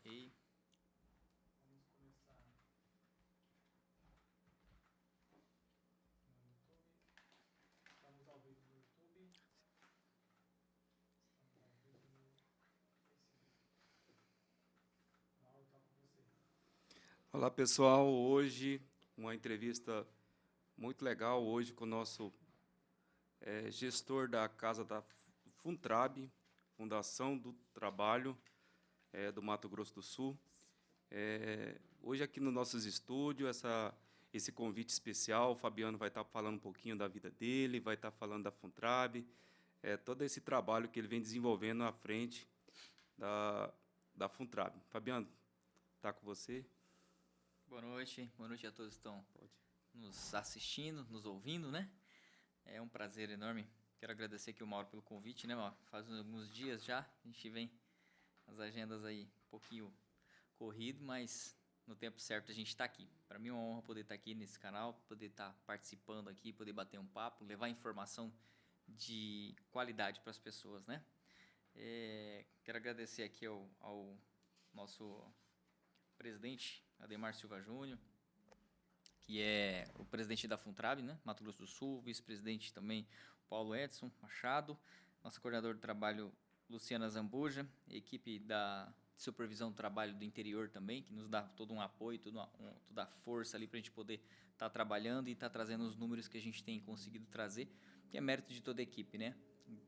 Ei. Vamos começar no YouTube. Estamos ao vivo no YouTube. Estamos ao vivo no Facebook. Mauro, está com você. Olá pessoal, hoje uma entrevista muito legal hoje com o nosso gestor da Casa da Funtrab, Fundação do Trabalho do Mato Grosso do Sul. Hoje aqui nos nossos estúdios, esse convite especial, o Fabiano vai estar falando um pouquinho da vida dele, vai estar falando da Funtrab, todo esse trabalho que ele vem desenvolvendo à frente da Funtrab. Fabiano, está com você? Boa noite a todos que estão nos assistindo, nos ouvindo, né? É um prazer enorme. Quero agradecer aqui o Mauro pelo convite, né, Mauro? Faz alguns dias já, a gente vem as agendas aí um pouquinho corrido, mas no tempo certo a gente está aqui. Para mim é uma honra poder estar aqui nesse canal, poder estar participando aqui, poder bater um papo, levar informação de qualidade para as pessoas, né? Quero agradecer aqui ao nosso presidente Ademar Silva Júnior, que é o presidente da Funtrab, né, Mato Grosso do Sul, vice-presidente também Paulo Edson Machado, nossa coordenadora de trabalho Luciana Zambuja, equipe da supervisão do trabalho do interior também, que nos dá todo um apoio, toda a força ali para a gente poder estar trabalhando e estar trazendo os números que a gente tem conseguido trazer, que é mérito de toda a equipe, né?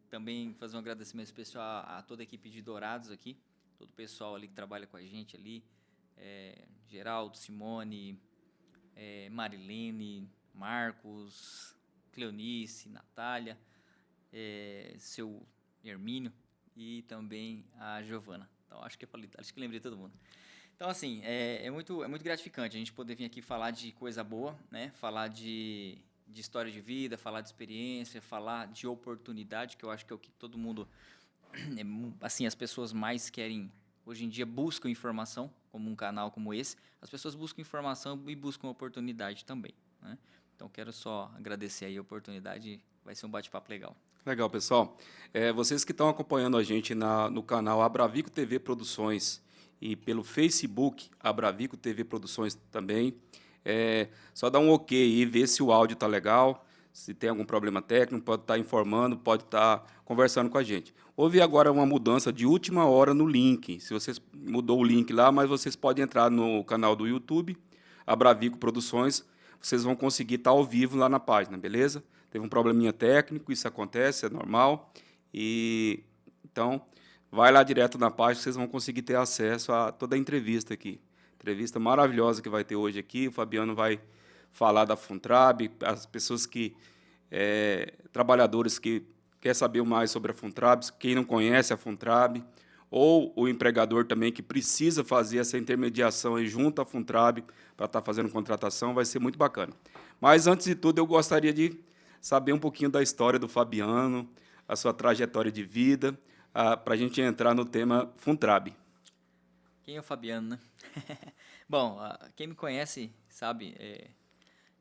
Também fazer um agradecimento especial a toda a equipe de Dourados aqui, todo o pessoal ali que trabalha com a gente ali, Geraldo, Simone, Marilene, Marcos, Cleonice, Natália, seu Hermínio e também a Giovana. Então, acho que lembrei todo mundo. Então, assim, é muito gratificante a gente poder vir aqui falar de coisa boa, né? Falar de história de vida, falar de experiência, falar de oportunidade, que eu acho que é o que todo mundo, assim, as pessoas mais querem. Hoje em dia buscam informação, como um canal como esse. As pessoas buscam informação e buscam oportunidade também, né? Então, quero só agradecer aí a oportunidade. Vai ser um bate-papo legal. Legal, pessoal. Vocês que estão acompanhando a gente no canal Abravico TV Produções e pelo Facebook Abravico TV Produções também, só dá um ok e ver se o áudio está legal, se tem algum problema técnico, pode estar informando, pode estar conversando com a gente. Houve agora uma mudança de última hora no link. Se vocês mudou o link lá, mas vocês podem entrar no canal do YouTube, Abravico Produções, vocês vão conseguir estar ao vivo lá na página, beleza? Teve um probleminha técnico, isso acontece, é normal. Então, vai lá direto na página, vocês vão conseguir ter acesso a toda a entrevista aqui. Entrevista maravilhosa que vai ter hoje aqui. O Fabiano vai falar da Funtrab, as pessoas trabalhadores que querem saber mais sobre a Funtrab, quem não conhece a Funtrab, ou o empregador também que precisa fazer essa intermediação aí junto à Funtrab para estar fazendo contratação, vai ser muito bacana. Mas, antes de tudo, eu gostaria de saber um pouquinho da história do Fabiano, a sua trajetória de vida, para a gente entrar no tema Funtrab. Quem é o Fabiano, né? Bom, quem me conhece sabe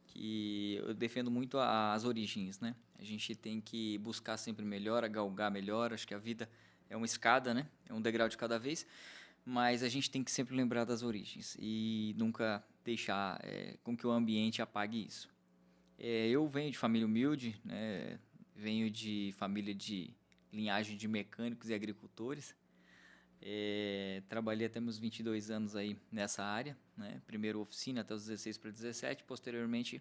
que eu defendo muito as origens, né? A gente tem que buscar sempre melhor, galgar melhor. Acho que a vida é uma escada, né? É um degrau de cada vez. Mas a gente tem que sempre lembrar das origens e nunca deixar com que o ambiente apague isso. Eu venho de família humilde, né? Venho de família de linhagem de mecânicos e agricultores. Trabalhei até meus 22 anos aí nessa área, né? Primeiro oficina até os 16 para 17, posteriormente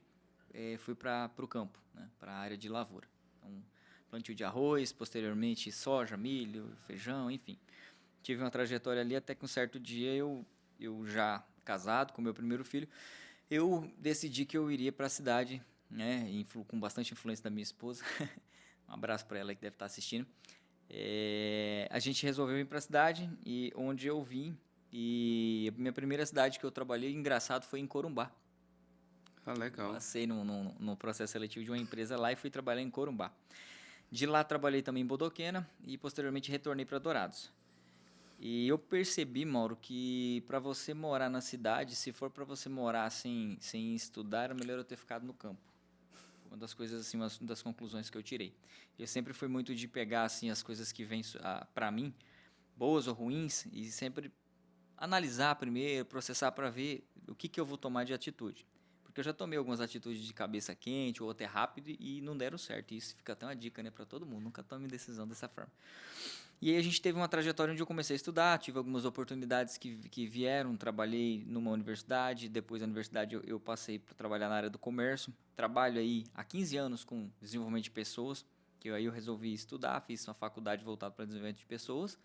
fui para o campo, né? Para a área de lavoura. Então, plantio de arroz, posteriormente soja, milho, feijão, enfim. Tive uma trajetória ali até que um certo dia eu já casado com meu primeiro filho, eu decidi que eu iria para a cidade, né? Com bastante influência da minha esposa. Um abraço para ela que deve estar assistindo. A gente resolveu ir para a cidade e onde eu vim, e a minha primeira cidade que eu trabalhei, engraçado, foi em Corumbá. Ah, legal. Passei no processo seletivo de uma empresa lá e fui trabalhar em Corumbá. De lá trabalhei também em Bodoquena e posteriormente retornei para Dourados. E eu percebi, Mauro, que para você morar na cidade, se for para você morar sem estudar, era melhor eu ter ficado no campo. Uma das coisas, assim, uma das conclusões que eu tirei. Eu sempre fui muito de pegar, assim, as coisas que vêm para mim, boas ou ruins, e sempre analisar primeiro, processar para ver o que eu vou tomar de atitude. Porque eu já tomei algumas atitudes de cabeça quente ou até rápido e não deram certo. E isso fica até uma dica, né, para todo mundo. Nunca tome decisão dessa forma. E aí a gente teve uma trajetória onde eu comecei a estudar, tive algumas oportunidades que vieram, trabalhei numa universidade, depois da universidade eu passei para trabalhar na área do comércio. Trabalho aí há 15 anos com desenvolvimento de pessoas, que aí eu resolvi estudar, fiz uma faculdade voltada para desenvolvimento de pessoas.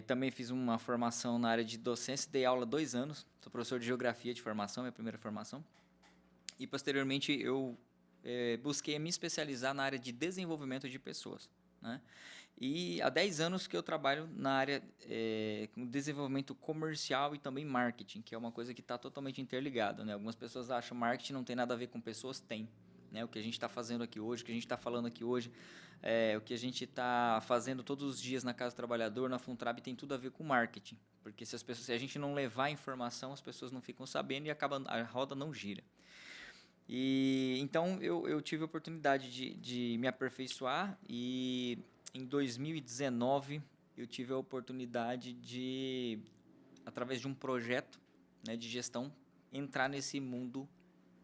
Também fiz uma formação na área de docência, dei aula 2 anos, sou professor de geografia de formação, minha primeira formação. E posteriormente eu busquei me especializar na área de desenvolvimento de pessoas, né? E há 10 anos que eu trabalho na área com desenvolvimento comercial e também marketing, que é uma coisa que está totalmente interligada, né? Algumas pessoas acham que marketing não tem nada a ver com pessoas, tem. Né? O que a gente está fazendo aqui hoje, o que a gente está falando aqui hoje, o que a gente está fazendo todos os dias na Casa do Trabalhador, na Funtrab, tem tudo a ver com marketing. Porque se a gente não levar informação, as pessoas não ficam sabendo e a roda não gira. E então eu tive a oportunidade de me aperfeiçoar e em 2019 eu tive a oportunidade de, através de um projeto, né, de gestão, entrar nesse mundo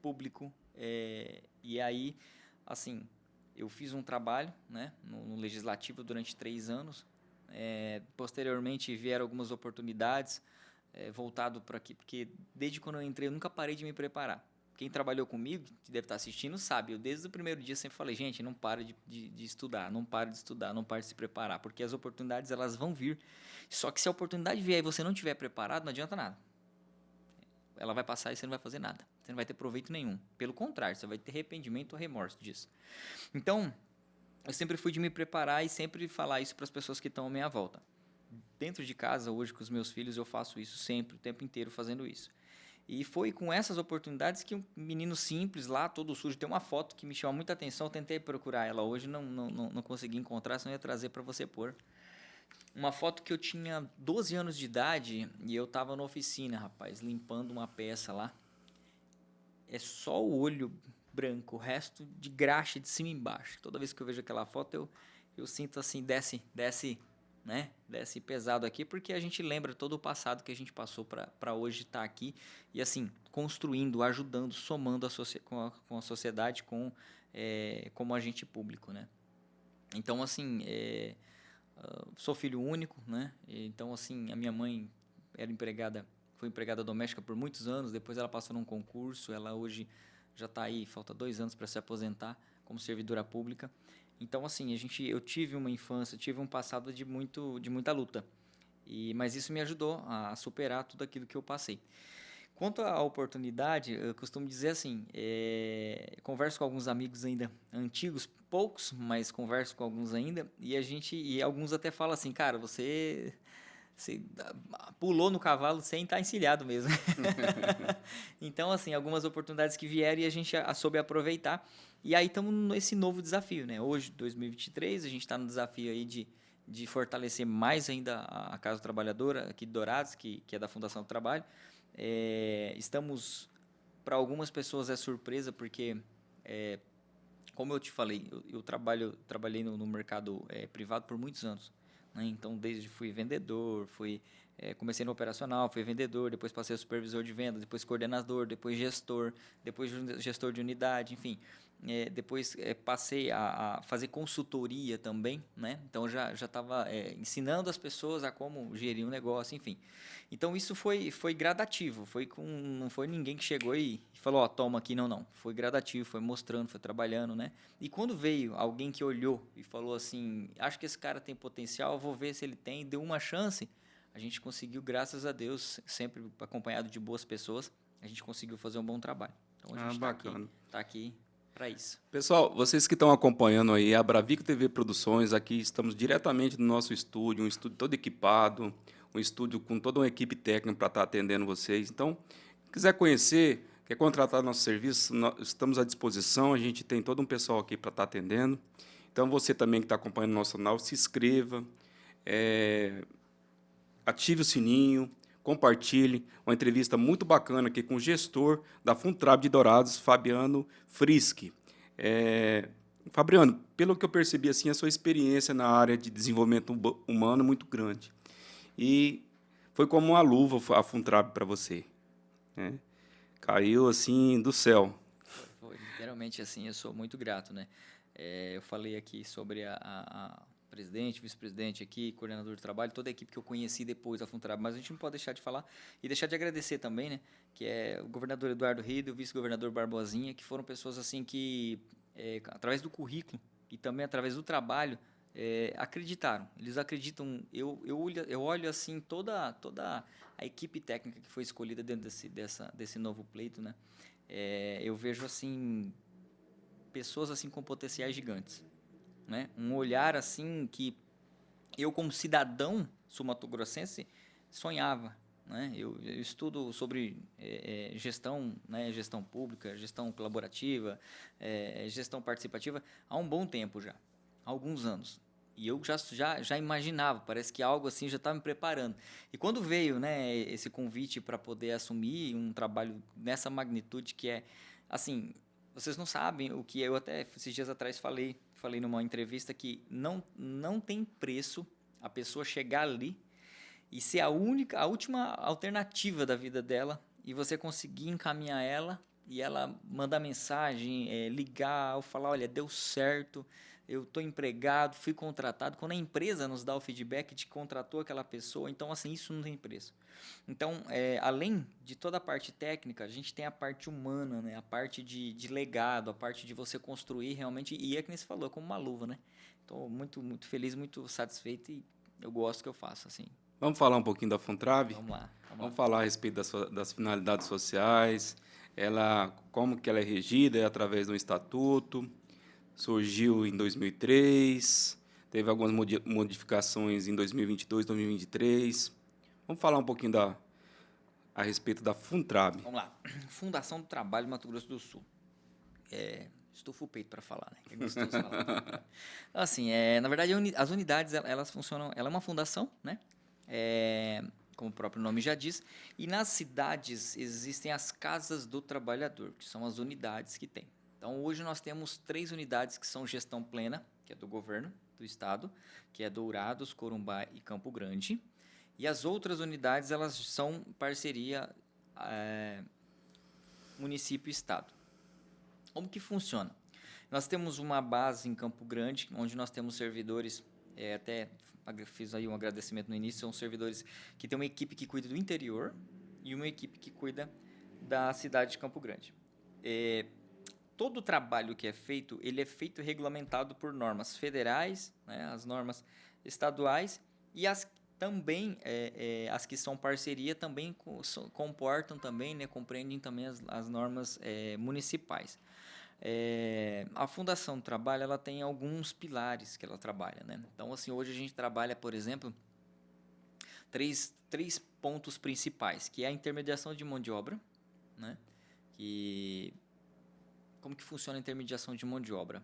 público. E aí, assim, eu fiz um trabalho, né, no Legislativo durante 3 anos. Posteriormente vieram algumas oportunidades voltado para aqui, porque desde quando eu entrei eu nunca parei de me preparar. Quem trabalhou comigo, que deve estar assistindo, sabe. Eu desde o primeiro dia sempre falei, gente, não para de estudar, não para de estudar, não para de se preparar, porque as oportunidades elas vão vir. Só que se a oportunidade vier e você não estiver preparado, não adianta nada. Ela vai passar e você não vai fazer nada. Você não vai ter proveito nenhum. Pelo contrário, você vai ter arrependimento ou remorso disso. Então, eu sempre fui de me preparar e sempre falar isso para as pessoas que estão à minha volta. Dentro de casa, hoje, com os meus filhos, eu faço isso sempre, o tempo inteiro fazendo isso. E foi com essas oportunidades que um menino simples lá, todo sujo, tem uma foto que me chama muita atenção, eu tentei procurar ela hoje, não consegui encontrar, senão eu ia trazer para você pôr. Uma foto que eu tinha 12 anos de idade e eu estava na oficina, rapaz, limpando uma peça lá. É só o olho branco, o resto de graxa de cima e embaixo. Toda vez que eu vejo aquela foto, eu sinto assim, desce, né? Desce pesado aqui, porque a gente lembra todo o passado que a gente passou para hoje estar aqui e assim, construindo, ajudando, somando com a sociedade, como agente público, né? Então, assim, sou filho único, né? Então, assim, a minha mãe foi empregada doméstica por muitos anos, depois ela passou num concurso, ela hoje já está aí, falta 2 anos para se aposentar como servidora pública. Então, assim, eu tive uma infância, tive um passado de muita luta, mas isso me ajudou a superar tudo aquilo que eu passei. Quanto à oportunidade, eu costumo dizer assim, converso com alguns amigos ainda antigos, poucos, mas converso com alguns ainda, e alguns até falam assim, cara, você pulou no cavalo sem estar encilhado mesmo. Então, assim, algumas oportunidades que vieram e a gente soube aproveitar. E aí estamos nesse novo desafio, né? Hoje, 2023, a gente está no desafio aí de fortalecer mais ainda a Casa Trabalhadora aqui de Dourados, que é da Fundação do Trabalho. Estamos, para algumas pessoas é surpresa, porque, como eu te falei, eu trabalhei no mercado privado por muitos anos. Então, fui vendedor, comecei no operacional, fui vendedor, depois passei a supervisor de vendas, depois coordenador, depois gestor de unidade, enfim. Depois passei a fazer consultoria também, né? Então, já estava ensinando as pessoas a como gerir um negócio, enfim. Então, isso foi gradativo, não foi ninguém que chegou e falou, ó, toma aqui, não. Foi gradativo, foi mostrando, foi trabalhando, né? E quando veio alguém que olhou e falou assim, acho que esse cara tem potencial, vou ver se ele tem, deu uma chance, a gente conseguiu, graças a Deus, sempre acompanhado de boas pessoas, a gente conseguiu fazer um bom trabalho. Então, a gente está aqui para isso. Pessoal, vocês que estão acompanhando aí a Bravico TV Produções, aqui estamos diretamente no nosso estúdio, um estúdio todo equipado, um estúdio com toda uma equipe técnica para estar atendendo vocês. Então, se quiser conhecer, quer contratar nosso serviço, estamos à disposição, a gente tem todo um pessoal aqui para estar atendendo. Então, você também que está acompanhando o nosso canal, se inscreva, ative o sininho, compartilhe. Uma entrevista muito bacana aqui com o gestor da Funtrab de Dourados, Fabiano Frisch. Fabiano, pelo que eu percebi, assim, a sua experiência na área de desenvolvimento humano é muito grande. E foi como uma luva a Funtrab para você, né? Caiu assim do céu. Foi literalmente assim, eu sou muito grato, né? Eu falei aqui sobre a presidente, vice-presidente aqui, coordenador de trabalho, toda a equipe que eu conheci depois da Funtrab, mas a gente não pode deixar de falar e deixar de agradecer também, né? Que é o governador Eduardo Riedel, o vice-governador Barbosinha, que foram pessoas assim que, através do currículo e também através do trabalho, acreditaram. Eles acreditam. Eu olho assim toda a equipe técnica que foi escolhida dentro desse novo pleito, né? Eu vejo assim pessoas assim com potenciais gigantes, né? Um olhar assim que eu como cidadão sul-mato-grossense sonhava, né? Eu estudo sobre gestão, né? Gestão pública, gestão colaborativa, gestão participativa há um bom tempo já, há alguns anos. E eu já imaginava, parece que algo assim já estava me preparando. E quando veio, né, esse convite para poder assumir um trabalho nessa magnitude que é, assim, vocês não sabem o que eu até esses dias atrás falei numa entrevista que não tem preço a pessoa chegar ali e ser a última alternativa da vida dela e você conseguir encaminhar ela e ela mandar mensagem, ligar, ou falar, olha, deu certo, eu estou empregado, fui contratado. Quando a empresa nos dá o feedback de que contratou aquela pessoa, então, assim, isso não tem preço. Então, além de toda a parte técnica, a gente tem a parte humana, né? A parte de legado, a parte de você construir realmente, e é que nem você falou, como uma luva, né? Estou muito, muito feliz, muito satisfeito e eu gosto do que eu faço, assim. Vamos falar um pouquinho da Funtrab? Vamos lá. Vamos falar a respeito das finalidades sociais, como que ela é regida, é através de um estatuto, surgiu em 2003, teve algumas modificações em 2022, 2023. Vamos falar um pouquinho a respeito da Funtrab. Vamos lá. Fundação do Trabalho Mato Grosso do Sul. Estufa o peito para falar, né? É gostoso falar. Então, assim, na verdade, as unidades, elas funcionam... Ela é uma fundação, né? Como o próprio nome já diz. E nas cidades existem as casas do trabalhador, que são as unidades que tem. Então, hoje nós temos 3 unidades que são gestão plena, que é do governo do estado, que é Dourados, Corumbá e Campo Grande. E as outras unidades, elas são parceria município-estado. Como que funciona? Nós temos uma base em Campo Grande, onde nós temos servidores, até fiz aí um agradecimento no início, são servidores que tem uma equipe que cuida do interior e uma equipe que cuida da cidade de Campo Grande. Todo o trabalho que é feito, ele é feito regulamentado por normas federais, né, as normas estaduais e também as que são parceria também comportam também, né, compreendem também as normas municipais. A Fundação do Trabalho, ela tem alguns pilares que ela trabalha, né? Então, assim, hoje a gente trabalha, por exemplo, três pontos principais, que é a intermediação de mão de obra, né? Como que funciona a intermediação de mão de obra?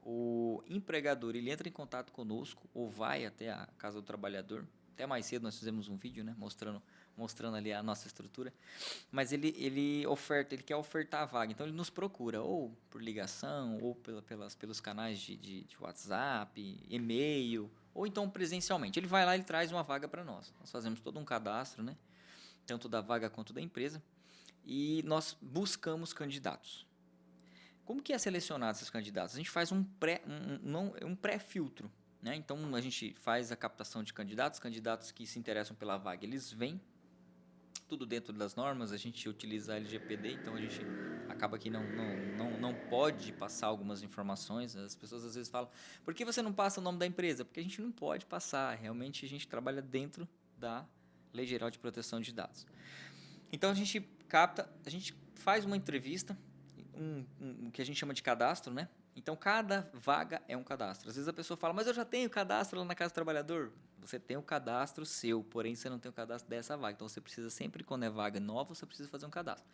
O empregador, ele entra em contato conosco ou vai até a casa do trabalhador. Até mais cedo nós fizemos um vídeo, né, mostrando ali a nossa estrutura. Mas ele quer ofertar a vaga. Então ele nos procura ou por ligação ou pelos canais de WhatsApp, e-mail, ou então presencialmente. Ele vai lá e traz uma vaga para nós. Nós fazemos todo um cadastro, né, tanto da vaga quanto da empresa, e nós buscamos candidatos. Como que é selecionado esses candidatos? A gente faz um pré-filtro, né? Então, a gente faz a captação de candidatos que se interessam pela vaga. Eles vêm, tudo dentro das normas, a gente utiliza a LGPD, então a gente acaba que não pode passar algumas informações. As pessoas às vezes falam, por que você não passa o nome da empresa? Porque a gente não pode passar, realmente a gente trabalha dentro da Lei Geral de Proteção de Dados. Então, a gente faz uma entrevista, que a gente chama de cadastro, né? Então, cada vaga é um cadastro. Às vezes a pessoa fala, mas eu já tenho cadastro lá na Casa do Trabalhador. Você tem o cadastro seu, porém você não tem o cadastro dessa vaga. Então, você precisa sempre, quando é vaga nova, você precisa fazer um cadastro.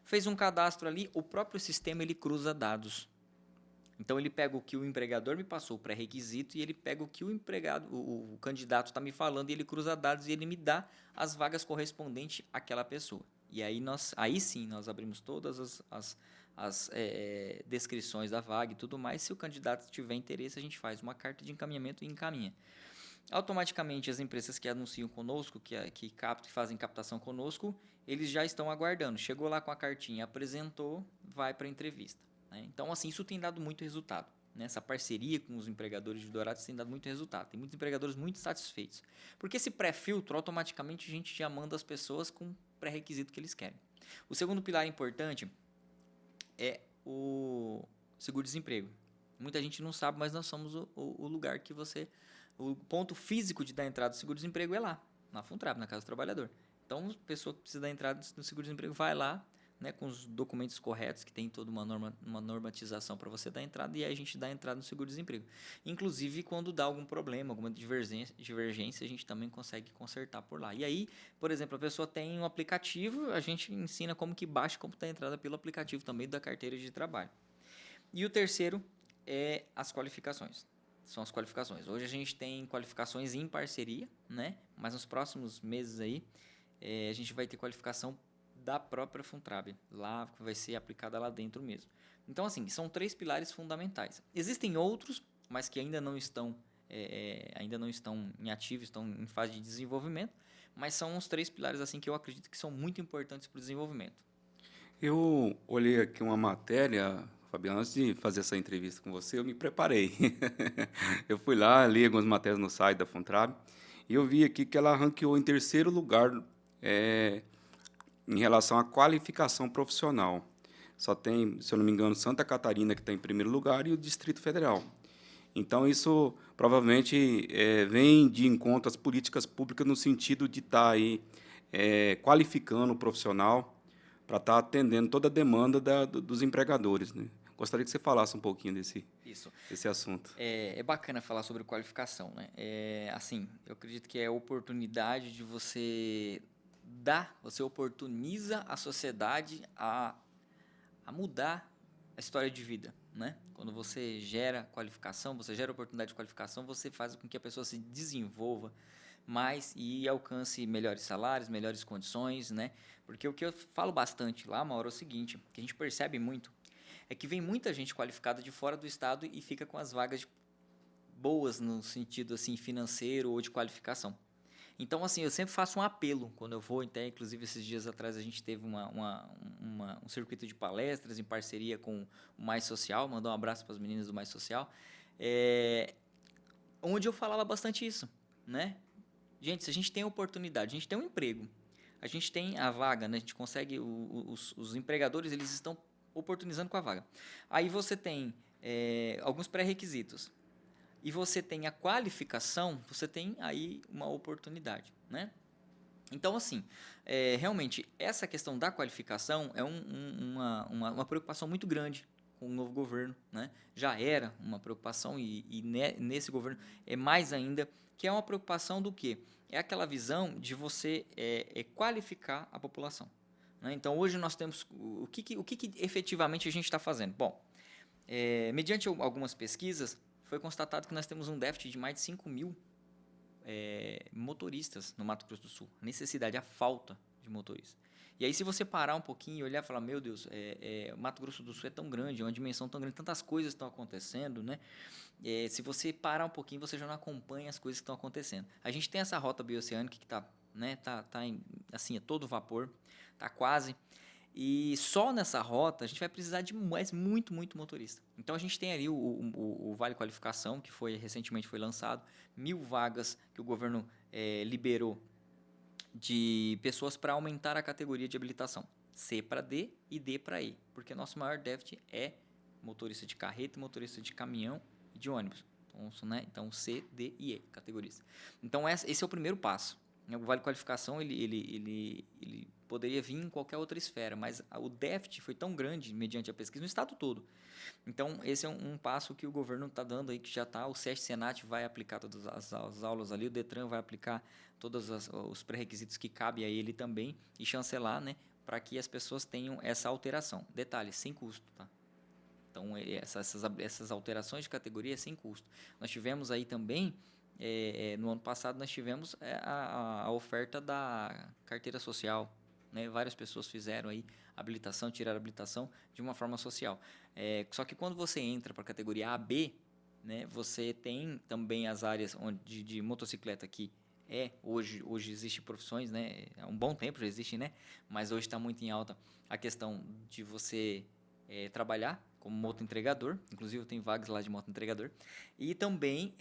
Fez um cadastro ali, o próprio sistema, ele cruza dados. Então, ele pega o que o empregador me passou, o pré-requisito, e ele pega o que o candidato está me falando, e ele cruza dados e ele me dá as vagas correspondentes àquela pessoa. E aí sim, nós abrimos todas as descrições da vaga e tudo mais. Se o candidato tiver interesse, a gente faz uma carta de encaminhamento e encaminha. Automaticamente, as empresas que anunciam conosco, que fazem captação conosco, eles já estão aguardando. Chegou lá com a cartinha, apresentou, vai para a entrevista. Né? Então, assim, isso tem dado muito resultado. Né? Essa parceria com os empregadores de Dourados tem dado muito resultado. Tem muitos empregadores muito satisfeitos. Porque esse pré-filtro, automaticamente, a gente já manda as pessoas com o pré-requisito que eles querem. O segundo pilar importante é o seguro-desemprego. Muita gente não sabe, mas nós somos o lugar que o ponto físico de dar entrada no seguro-desemprego é lá, na Funtrab, na Casa do Trabalhador. Então, a pessoa que precisa dar entrada no seguro-desemprego vai lá, né, com os documentos corretos, que tem toda uma normatização para você dar entrada, e aí a gente dá entrada no seguro-desemprego. Inclusive, quando dá algum problema, alguma divergência, a gente também consegue consertar por lá. E aí, por exemplo, a pessoa tem um aplicativo, a gente ensina como que baixa e como dá entrada pelo aplicativo também da carteira de trabalho. E o terceiro é as qualificações. São as qualificações. Hoje a gente tem qualificações em parceria, né? Mas nos próximos meses aí, a gente vai ter qualificação da própria Funtrab, lá que vai ser aplicada lá dentro mesmo. Então, assim, são 3 pilares fundamentais. Existem outros, mas que ainda não estão em ativo, estão em fase de desenvolvimento, mas são os 3 pilares assim que eu acredito que são muito importantes para o desenvolvimento. Eu olhei aqui uma matéria, Fabiano, antes de fazer essa entrevista com você, eu me preparei. Eu fui lá, li algumas matérias no site da Funtrab, e eu vi aqui que ela ranqueou em terceiro lugar em relação à qualificação profissional. Só tem, se eu não me engano, Santa Catarina que está em primeiro lugar e o Distrito Federal. Então, isso provavelmente vem de encontro às políticas públicas no sentido de estar aí qualificando o profissional para estar atendendo toda a demanda dos empregadores. Né? Gostaria que você falasse um pouquinho desse assunto. É bacana falar sobre qualificação. Né? Assim, eu acredito que é a oportunidade de você você oportuniza a sociedade a mudar a história de vida. Né? Quando você gera qualificação, você gera oportunidade de qualificação, você faz com que a pessoa se desenvolva mais e alcance melhores salários, melhores condições, né? Porque o que eu falo bastante lá, Mauro, é o seguinte, que a gente percebe muito, é que vem muita gente qualificada de fora do estado e fica com as vagas boas no sentido assim financeiro ou de qualificação. Então, assim, eu sempre faço um apelo quando eu vou, até inclusive esses dias atrás a gente teve um circuito de palestras em parceria com o Mais Social, mandar um abraço para as meninas do Mais Social, onde eu falava bastante isso, né? Gente, se a gente tem a oportunidade, a gente tem um emprego, a gente tem a vaga, né? A gente consegue, os empregadores, eles estão oportunizando com a vaga. Aí você tem alguns pré-requisitos e você tem a qualificação, você tem aí uma oportunidade, né? Então, assim, realmente, essa questão da qualificação é uma preocupação muito grande com o novo governo, né? Já era uma preocupação e nesse governo é mais ainda, que é uma preocupação do quê? É aquela visão de você qualificar a população. Né? Então, hoje nós temos... O que efetivamente a gente está fazendo? Bom, mediante algumas pesquisas, foi constatado que nós temos um déficit de mais de 5 mil motoristas no Mato Grosso do Sul. A necessidade, a falta de motoristas. E aí, se você parar um pouquinho e olhar e falar, meu Deus, o Mato Grosso do Sul é tão grande, é uma dimensão tão grande, tantas coisas estão acontecendo, né? Se você parar um pouquinho, você já não acompanha as coisas que estão acontecendo. A gente tem essa rota bioceânica que está, né, assim, a todo vapor, está quase. E só nessa rota a gente vai precisar de muito motorista. Então a gente tem ali o Vale Qualificação, que recentemente foi lançado, 1.000 vagas que o governo liberou de pessoas para aumentar a categoria de habilitação. C para D e D para E, porque nosso maior déficit é motorista de carreta, motorista de caminhão e de ônibus. Então C, D e E categorias. Então esse é o primeiro passo. O Vale Qualificação ele poderia vir em qualquer outra esfera, mas o déficit foi tão grande mediante a pesquisa no estado todo. Então, esse é um passo que o governo está dando aí, que já está, o SESC Senat vai aplicar todas as aulas ali, o Detran vai aplicar todos os pré-requisitos que cabem a ele também e chancelar, né, para que as pessoas tenham essa alteração. Detalhe, sem custo, tá? Então, essas alterações de categoria é sem custo. Nós tivemos aí também, no ano passado, nós tivemos a oferta da carteira social, né? Várias pessoas fizeram aí habilitação, tiraram habilitação de uma forma social. Só que quando você entra para a categoria AB, né? Você tem também as áreas de motocicleta que hoje existe profissões, né? Há um bom tempo já existe, né? Mas hoje está muito em alta a questão de você trabalhar como motoentregador, inclusive tem vagas lá de motoentregador, e também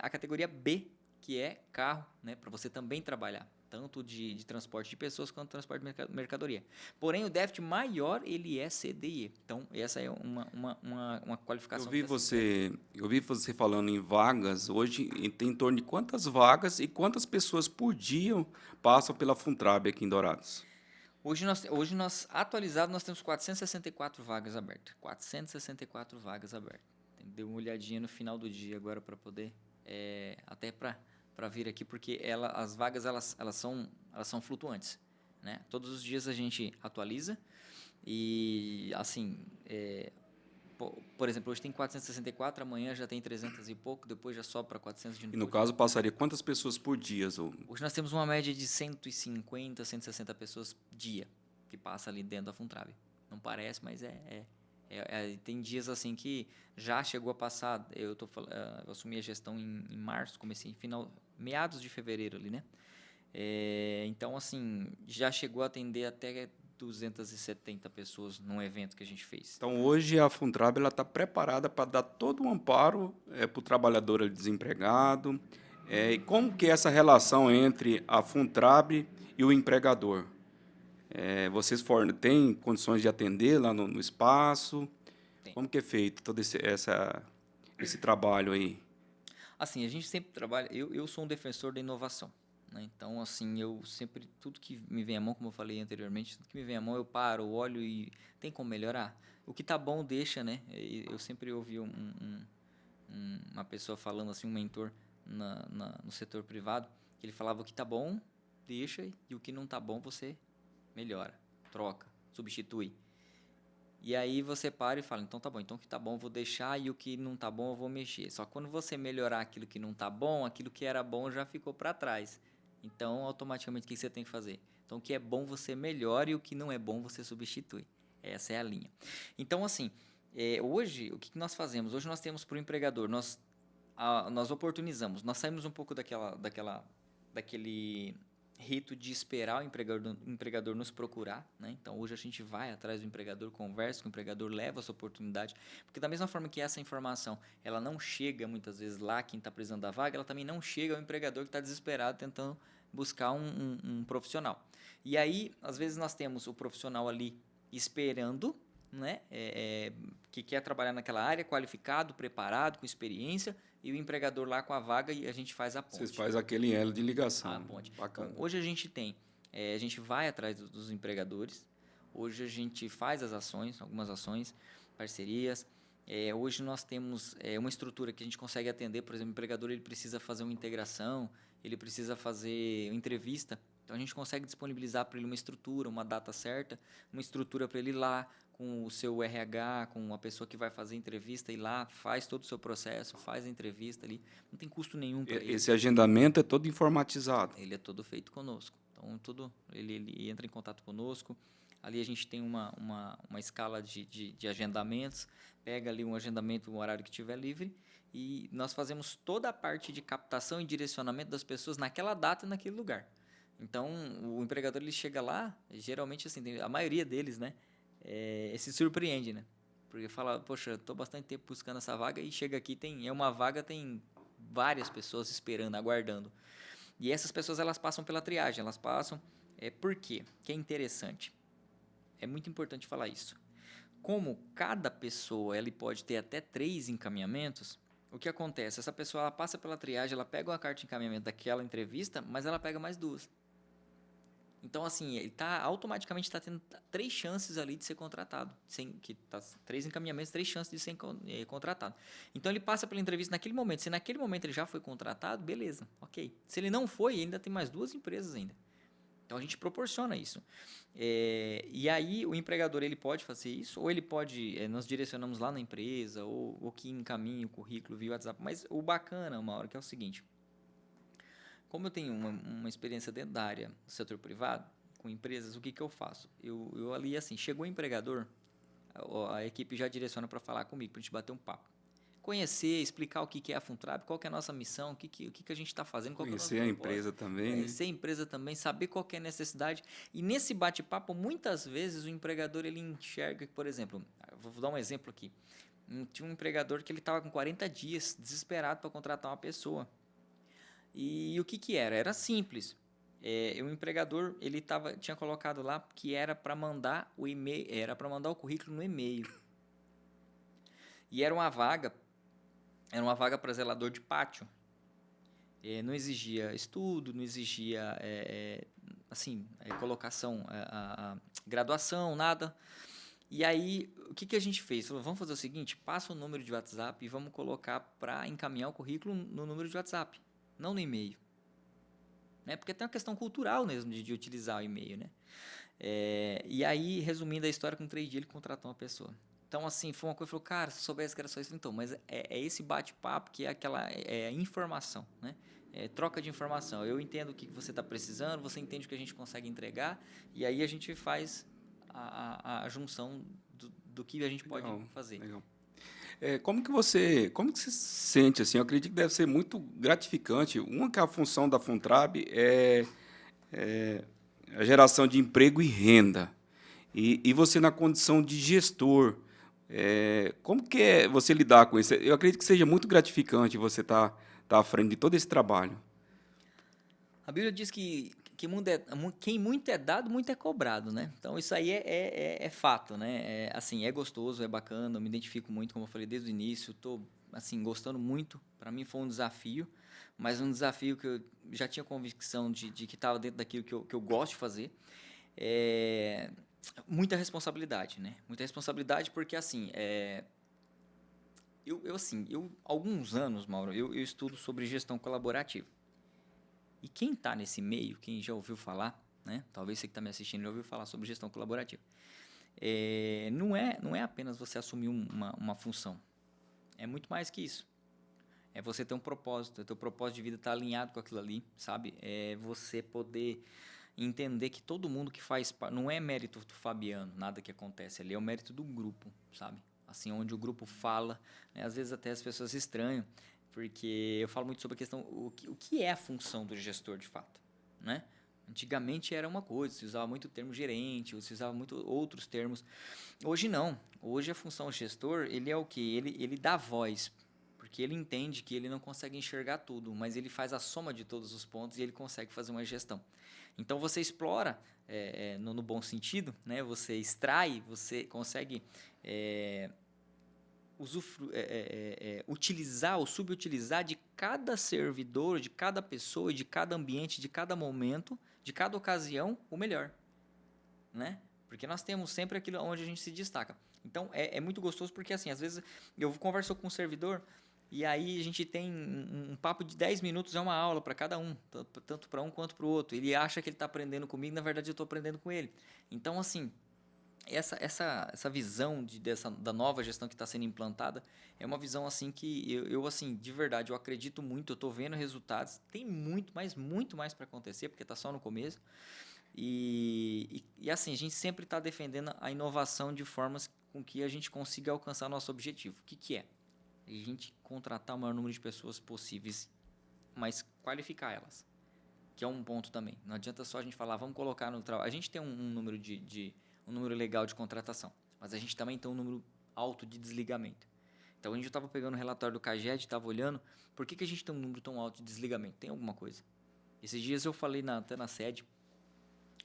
a categoria B, que é carro, né? Para você também trabalhar, tanto de transporte de pessoas quanto transporte de mercadoria. Porém, o déficit maior, ele é CDE. Então, essa é uma qualificação que está sendo feita. Eu vi você falando em vagas. Hoje tem em torno de quantas vagas e quantas pessoas por dia passam pela Funtrab aqui em Dourados? Hoje nós atualizado, nós temos 464 vagas abertas. 464 vagas abertas. Deu uma olhadinha no final do dia agora para poder, até para vir aqui, porque as vagas elas são flutuantes, né? Todos os dias a gente atualiza e, assim, por exemplo, hoje tem 464, amanhã já tem 300 e pouco, depois já sobe para 400 de E no novo. caso, passaria quantas pessoas por dia? Hoje nós temos uma média de 150, 160 pessoas dia que passa ali dentro da Funtrab. Não parece, mas tem dias assim que já chegou a passar. Eu assumi a gestão em março, comecei em meados de fevereiro ali, né? Então, assim, já chegou a atender até 270 pessoas num evento que a gente fez. Então, hoje a Funtrab está preparada para dar todo o amparo para o trabalhador desempregado. E como que é essa relação entre a Funtrab e o empregador? Vocês têm condições de atender lá no espaço? Tem. Como que é feito todo esse trabalho aí? Assim, a gente sempre trabalha. Eu sou um defensor da inovação, né? Então, assim, eu sempre. Tudo que me vem à mão, como eu falei anteriormente, tudo que me vem à mão eu paro, olho e tem como melhorar. O que tá bom, deixa, né? Eu sempre ouvi uma pessoa falando assim, um mentor no setor privado, que ele falava: o que tá bom, deixa, e o que não tá bom, você melhora, troca, substitui. E aí você para e fala: então tá bom, então o que tá bom eu vou deixar e o que não tá bom eu vou mexer. Só que quando você melhorar aquilo que não tá bom, aquilo que era bom já ficou para trás. Então, automaticamente, o que você tem que fazer? Então, o que é bom você melhora e o que não é bom você substitui. Essa é a linha. Então, assim, hoje, o que nós fazemos? Hoje nós temos para o empregador, nós oportunizamos, nós saímos um pouco daquele rito de esperar o empregador nos procurar, né? Então, hoje a gente vai atrás do empregador, conversa com o empregador, leva essa oportunidade, porque da mesma forma que essa informação, ela não chega muitas vezes lá, quem está precisando da vaga, ela também não chega ao empregador que está desesperado tentando buscar um profissional. E aí, às vezes nós temos o profissional ali esperando, né? Que quer trabalhar naquela área, qualificado, preparado, com experiência, e o empregador lá com a vaga e a gente faz a ponte. Vocês fazem aquele elo de ligação. A ponte. Bacana. Então, hoje a gente a gente vai atrás dos empregadores, hoje a gente faz as ações, algumas ações, parcerias. Hoje nós temos uma estrutura que a gente consegue atender, por exemplo, o empregador ele precisa fazer uma integração, ele precisa fazer uma entrevista, então a gente consegue disponibilizar para ele uma estrutura, uma data certa, uma estrutura para ele ir lá com o seu RH, com a pessoa que vai fazer a entrevista, ir lá, faz todo o seu processo, faz a entrevista ali, não tem custo nenhum para ele. Esse agendamento é todo informatizado? Ele é todo feito conosco, então ele entra em contato conosco, ali a gente tem uma escala de agendamentos, pega ali um agendamento, um horário que tiver livre, e nós fazemos toda a parte de captação e direcionamento das pessoas naquela data e naquele lugar. Então, o empregador ele chega lá, geralmente assim, a maioria deles, né, se surpreende, né? Porque fala: poxa, estou bastante tempo buscando essa vaga e chega aqui, tem várias pessoas esperando, aguardando. E essas pessoas elas passam pela triagem, elas passam. Por quê? Que é interessante. É muito importante falar isso. Como cada pessoa ela pode ter até 3 encaminhamentos, o que acontece? Essa pessoa ela passa pela triagem, ela pega uma carta de encaminhamento daquela entrevista, mas ela pega mais 2. Então, assim, ele automaticamente está tendo 3 chances ali de ser contratado. 3 encaminhamentos, 3 chances de ser contratado. Então, ele passa pela entrevista naquele momento. Se naquele momento ele já foi contratado, beleza, ok. Se ele não foi, ainda tem mais 2 empresas ainda. Então, a gente proporciona isso. E aí, o empregador ele pode fazer isso, ou ele pode, nós direcionamos lá na empresa, ou que encaminhe o currículo via WhatsApp. Mas o bacana, uma hora, que é o seguinte: como eu tenho uma experiência dentro da área do setor privado, com empresas, o que eu faço? Eu ali, assim, chegou o empregador, a equipe já direciona para falar comigo, para a gente bater um papo. conhecer, explicar o que é a Funtrab, qual que é a nossa missão, o que a gente está fazendo, qual que é o nosso Conhecer a propósito. empresa também, né? Conhecer a empresa também, saber qual que é a necessidade. E nesse bate-papo, muitas vezes o empregador ele enxerga, por exemplo, vou dar um exemplo aqui. Tinha um empregador que ele estava com 40 dias, desesperado para contratar uma pessoa. E o que era? Era simples. O empregador ele tinha colocado lá que era para mandar o e-mail, era para mandar o currículo no e-mail. E era uma vaga para zelador de pátio. Não exigia estudo, não exigia colocação, graduação, nada. E aí, o que a gente fez? Falou, vamos fazer o seguinte, passa o número de WhatsApp e vamos colocar para encaminhar o currículo no número de WhatsApp, não no e-mail. Né? Porque tem uma questão cultural mesmo de utilizar o e-mail. Né? E aí, resumindo a história, com 3 dias ele contratou uma pessoa. Então, assim, foi uma coisa, falou, cara, se soubesse que era só isso, então, mas é esse bate-papo que é aquela informação, né? Troca de informação. Eu entendo o que você está precisando, você entende o que a gente consegue entregar, e aí a gente faz a junção do que a gente pode fazer. Legal. Como que você se sente assim? Eu acredito que deve ser muito gratificante. Uma que a função da Funtrab é a geração de emprego e renda. E você na condição de gestor, como que é você lidar com isso? Eu acredito que seja muito gratificante você estar à frente de todo esse trabalho. A Bíblia diz que quem muito é dado, muito é cobrado, né? Então, isso aí é fato, né? É gostoso, é bacana, eu me identifico muito, como eu falei desde o início, estou assim, gostando muito. Para mim foi um desafio, mas um desafio que eu já tinha convicção de que estava dentro daquilo que eu gosto de fazer. Muita responsabilidade, né? Muita responsabilidade porque, assim, alguns anos, Mauro, eu estudo sobre gestão colaborativa. E quem está nesse meio, quem já ouviu falar, né? Talvez você que está me assistindo já ouviu falar sobre gestão colaborativa. Não é apenas você assumir uma função. É muito mais que isso. É você ter um propósito, o teu propósito de vida está alinhado com aquilo ali, sabe? É você poder entender que todo mundo que faz parte, não é mérito do Fabiano, nada que acontece ali, é o mérito do grupo, sabe? Assim, onde o grupo fala, né? Às vezes até as pessoas estranham, porque eu falo muito sobre a questão, o que é a função do gestor de fato, né? Antigamente era uma coisa, se usava muito o termo gerente, se usava muito outros termos. Hoje não, hoje a função gestor, ele é o quê? Ele dá voz, porque ele entende que ele não consegue enxergar tudo, mas ele faz a soma de todos os pontos e ele consegue fazer uma gestão. Então, você explora, no bom sentido, né? Você extrai, você consegue utilizar ou subutilizar de cada servidor, de cada pessoa, de cada ambiente, de cada momento, de cada ocasião, o melhor. Né? Porque nós temos sempre aquilo onde a gente se destaca. Então, é muito gostoso porque, assim, às vezes eu converso com um servidor e aí a gente tem um papo de 10 minutos, é uma aula para cada um, tanto para um quanto para o outro. Ele acha que ele está aprendendo comigo, na verdade eu estou aprendendo com ele. Então, assim, essa visão da nova gestão que está sendo implantada é uma visão assim que eu assim, de verdade, eu acredito muito, eu estou vendo resultados, tem muito mais para acontecer, porque está só no começo. E assim, a gente sempre está defendendo a inovação de formas com que a gente consiga alcançar nosso objetivo. O que é? A gente contratar o maior número de pessoas possíveis, mas qualificar elas, que é um ponto também. Não adianta só a gente falar, vamos colocar no trabalho. A gente tem um número um número legal de contratação, mas a gente também tem um número alto de desligamento. Então, a gente estava pegando o relatório do CAGED, estava olhando, por que a gente tem um número tão alto de desligamento? Tem alguma coisa? Esses dias eu falei até na sede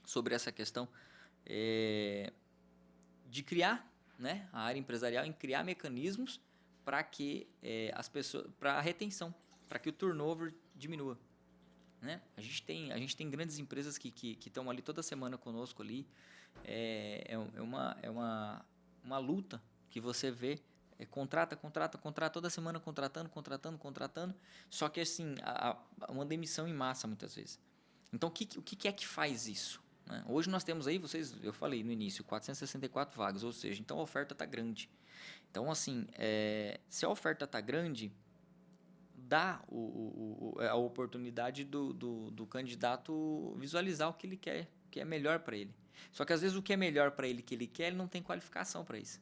sobre essa questão de criar, né, a área empresarial, em criar mecanismos para que as pessoas, para a retenção, para que o turnover diminua. Né? A gente tem grandes empresas que estão ali toda semana conosco ali. É uma luta que você vê, contrata toda semana, contratando, só que assim, uma demissão em massa muitas vezes. Então, o que é que faz isso? Né? Hoje nós temos aí, eu falei no início, 464 vagas, ou seja, então a oferta está grande. Então, assim, se a oferta está grande, dá a oportunidade do candidato visualizar o que ele quer, o que é melhor para ele. Só que às vezes o que é melhor para ele, que ele quer, ele não tem qualificação para isso.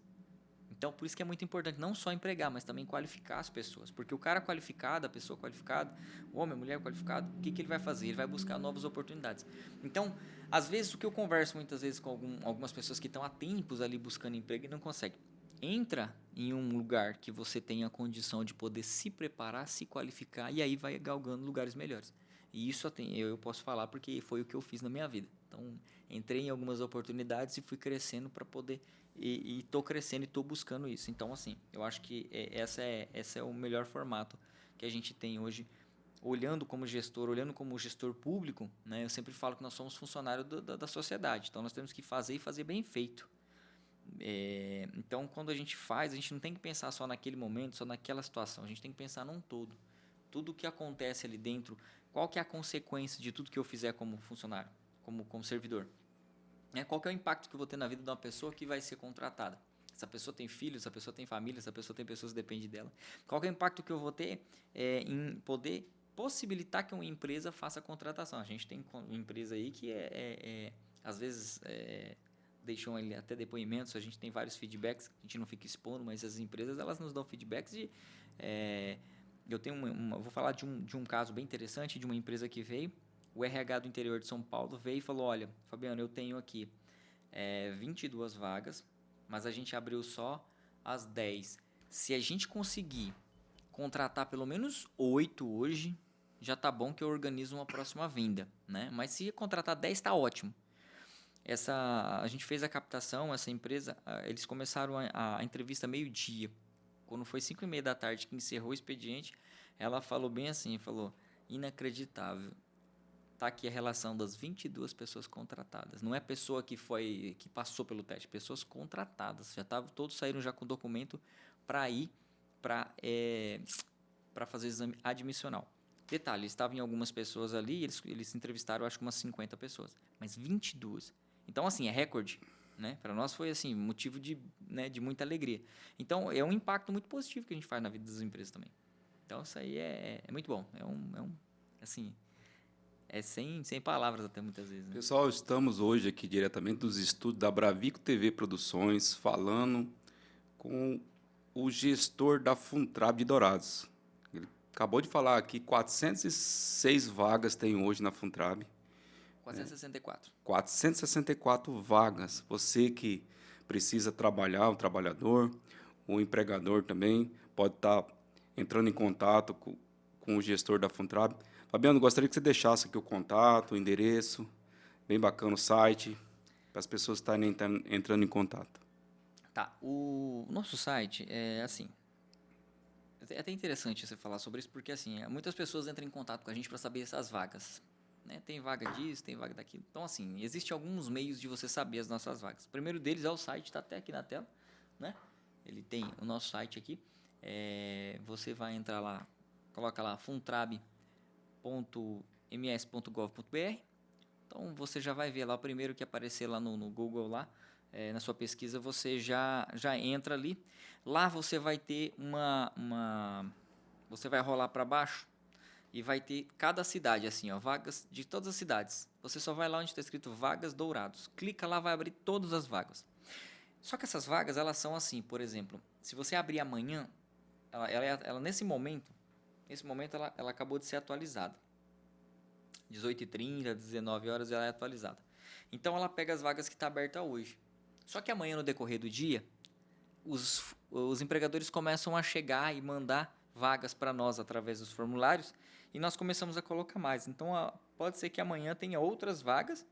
Então, por isso que é muito importante não só empregar, mas também qualificar as pessoas. Porque o cara qualificado, a pessoa qualificada, o homem, a mulher qualificado, o que ele vai fazer? Ele vai buscar novas oportunidades. Então, às vezes, o que eu converso muitas vezes com algumas pessoas que estão há tempos ali buscando emprego e não conseguem. Entra em um lugar que você tenha a condição de poder se preparar, se qualificar e aí vai galgando lugares melhores. E isso eu posso falar porque foi o que eu fiz na minha vida. Então, entrei em algumas oportunidades e fui crescendo para poder... E estou crescendo e estou buscando isso. Então, assim, eu acho que esse é o melhor formato que a gente tem hoje. Olhando como gestor público, né, eu sempre falo que nós somos funcionários da sociedade. Então, nós temos que fazer e fazer bem feito. Então, quando a gente faz, a gente não tem que pensar só naquele momento, só naquela situação. A gente tem que pensar num todo. Tudo o que acontece ali dentro, qual que é a consequência de tudo que eu fizer como funcionário, como servidor? Qual que é o impacto que eu vou ter na vida de uma pessoa que vai ser contratada? Essa pessoa tem filhos, essa pessoa tem família, essa pessoa tem pessoas que dependem dela. Qual que é o impacto que eu vou ter em poder possibilitar que uma empresa faça a contratação? A gente tem empresa aí que às vezes deixam até depoimentos, a gente tem vários feedbacks, a gente não fica expondo, mas as empresas elas nos dão feedbacks de... eu tenho vou falar de um caso bem interessante de uma empresa que veio, o RH do interior de São Paulo veio e falou, olha, Fabiano, eu tenho aqui 22 vagas, mas a gente abriu só as 10. Se a gente conseguir contratar pelo menos 8 hoje, já tá bom que eu organizo uma próxima venda, né? Mas se contratar 10, tá ótimo. A gente fez a captação, essa empresa, eles começaram a entrevista meio-dia. Quando foi 5h30 da tarde que encerrou o expediente, ela falou bem assim, falou, inacreditável. Tá aqui a relação das 22 pessoas contratadas. Não é pessoa que passou pelo teste, pessoas contratadas. Todos saíram já com documento para ir para fazer o exame admissional. Detalhe, estavam em algumas pessoas ali, eles entrevistaram acho que umas 50 pessoas, mas 22. Então, assim, é recorde, né? Para nós foi assim, motivo de muita alegria. Então, é um impacto muito positivo que a gente faz na vida das empresas também. Então, isso aí é muito bom. Assim... sem palavras até muitas vezes. Né? Pessoal, estamos hoje aqui diretamente dos estúdios da Bravico TV Produções, falando com o gestor da Funtrab de Dourados. Ele acabou de falar aqui, 406 vagas tem hoje na Funtrab. 464. 464 vagas. Você que precisa trabalhar, o trabalhador, o empregador também, pode estar entrando em contato com o gestor da Funtrab. Fabiano, gostaria que você deixasse aqui o contato, o endereço, bem bacana o site, para as pessoas estarem entrando em contato. Tá, o nosso site é assim, é até interessante você falar sobre isso, porque assim, muitas pessoas entram em contato com a gente para saber essas vagas. Né? Tem vaga disso, tem vaga daquilo. Então, assim, existem alguns meios de você saber as nossas vagas. O primeiro deles é o site, está até aqui na tela. Né? Ele tem o nosso site aqui. Você vai entrar lá, coloca lá funtrab.ms.gov.br. Então, você já vai ver lá o primeiro que aparecer lá no Google, lá, na sua pesquisa, você já entra ali. Lá você vai ter você vai rolar para baixo e vai ter cada cidade, assim, ó, vagas de todas as cidades. Você só vai lá onde está escrito Vagas Dourados. Clica lá, vai abrir todas as vagas. Só que essas vagas, elas são assim, por exemplo, se você abrir amanhã, ela nesse momento ela acabou de ser atualizada. 18h30, 19 horas ela é atualizada. Então ela pega as vagas que está aberta hoje. Só que amanhã, no decorrer do dia, os empregadores começam a chegar e mandar vagas para nós através dos formulários e nós começamos a colocar mais. Então pode ser que amanhã tenha outras vagas.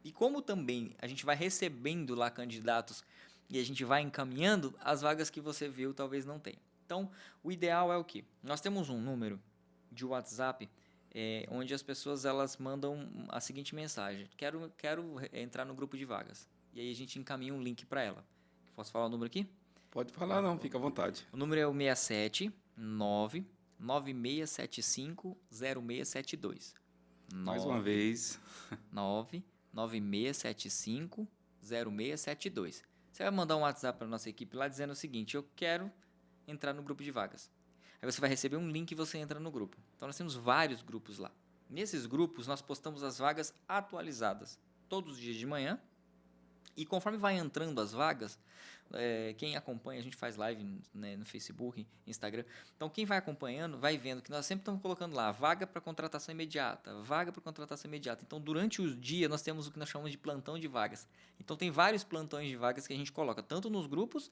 E como também a gente vai recebendo lá candidatos e a gente vai encaminhando, as vagas que você viu talvez não tenha. Então, o ideal é o quê? Nós temos um número de WhatsApp onde as pessoas elas mandam a seguinte mensagem: quero entrar no grupo de vagas. E aí a gente encaminha um link para ela. Posso falar o número aqui? Pode falar, não, fica à vontade. O número é o 679 9675 0672. Mais uma vez. 9675 0672. Você vai mandar um WhatsApp para nossa equipe lá dizendo o seguinte: eu quero entrar no grupo de vagas. Aí você vai receber um link e você entra no grupo. Então nós temos vários grupos lá. Nesses grupos nós postamos as vagas atualizadas todos os dias de manhã E conforme vai entrando as vagas, quem acompanha, a gente faz live, né, no Facebook, Instagram. Então, quem vai acompanhando, vai vendo que nós sempre estamos colocando lá vaga para contratação imediata, vaga para contratação imediata. Então, durante o dia, nós temos o que nós chamamos de plantão de vagas. Então, tem vários plantões de vagas que a gente coloca, tanto nos grupos,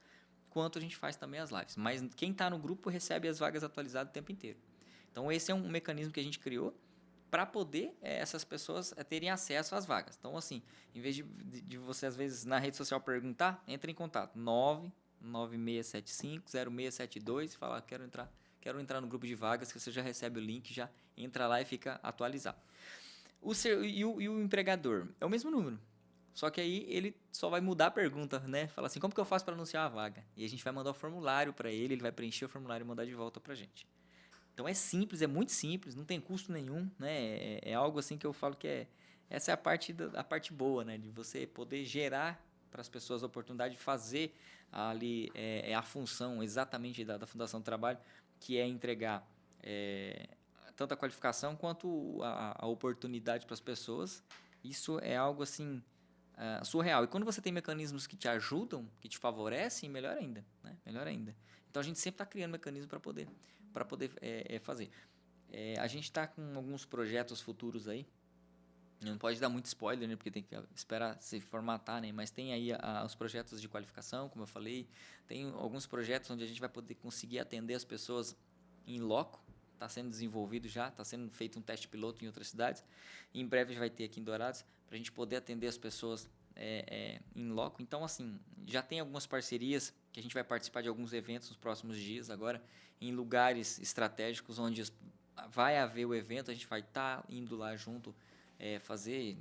quanto a gente faz também as lives. Mas quem está no grupo recebe as vagas atualizadas o tempo inteiro. Então, esse é um mecanismo que a gente criou para poder essas pessoas terem acesso às vagas. Então, assim, em vez de você, às vezes, na rede social perguntar, entre em contato, 99675-0672 e fala, quero entrar no grupo de vagas, que você já recebe o link, já entra lá e fica atualizado. E o empregador? É o mesmo número. Só que aí ele só vai mudar a pergunta, né? Fala assim, como que eu faço para anunciar a vaga? E a gente vai mandar o formulário para ele vai preencher o formulário e mandar de volta para a gente. Então é simples, é muito simples, não tem custo nenhum, né? É algo assim que eu falo que essa é a parte boa, né? De você poder gerar para as pessoas a oportunidade de fazer ali a função exatamente da Fundação do Trabalho, que é entregar tanto a qualificação quanto a oportunidade para as pessoas. Isso é algo assim surreal. E quando você tem mecanismos que te ajudam, que te favorecem, melhor ainda, né? Melhor ainda. Então a gente sempre está criando mecanismos para poder fazer. A gente está com alguns projetos futuros aí. Não pode dar muito spoiler, né? Porque tem que esperar se formatar, né? Mas tem aí os projetos de qualificação, como eu falei. Tem alguns projetos onde a gente vai poder conseguir atender as pessoas em loco. Está sendo desenvolvido já, está sendo feito um teste piloto em outras cidades. E em breve vai ter aqui em Dourados, para a gente poder atender as pessoas em loco. Então, assim, já tem algumas parcerias que a gente vai participar de alguns eventos nos próximos dias agora, em lugares estratégicos onde vai haver o evento, a gente vai estar indo lá junto fazer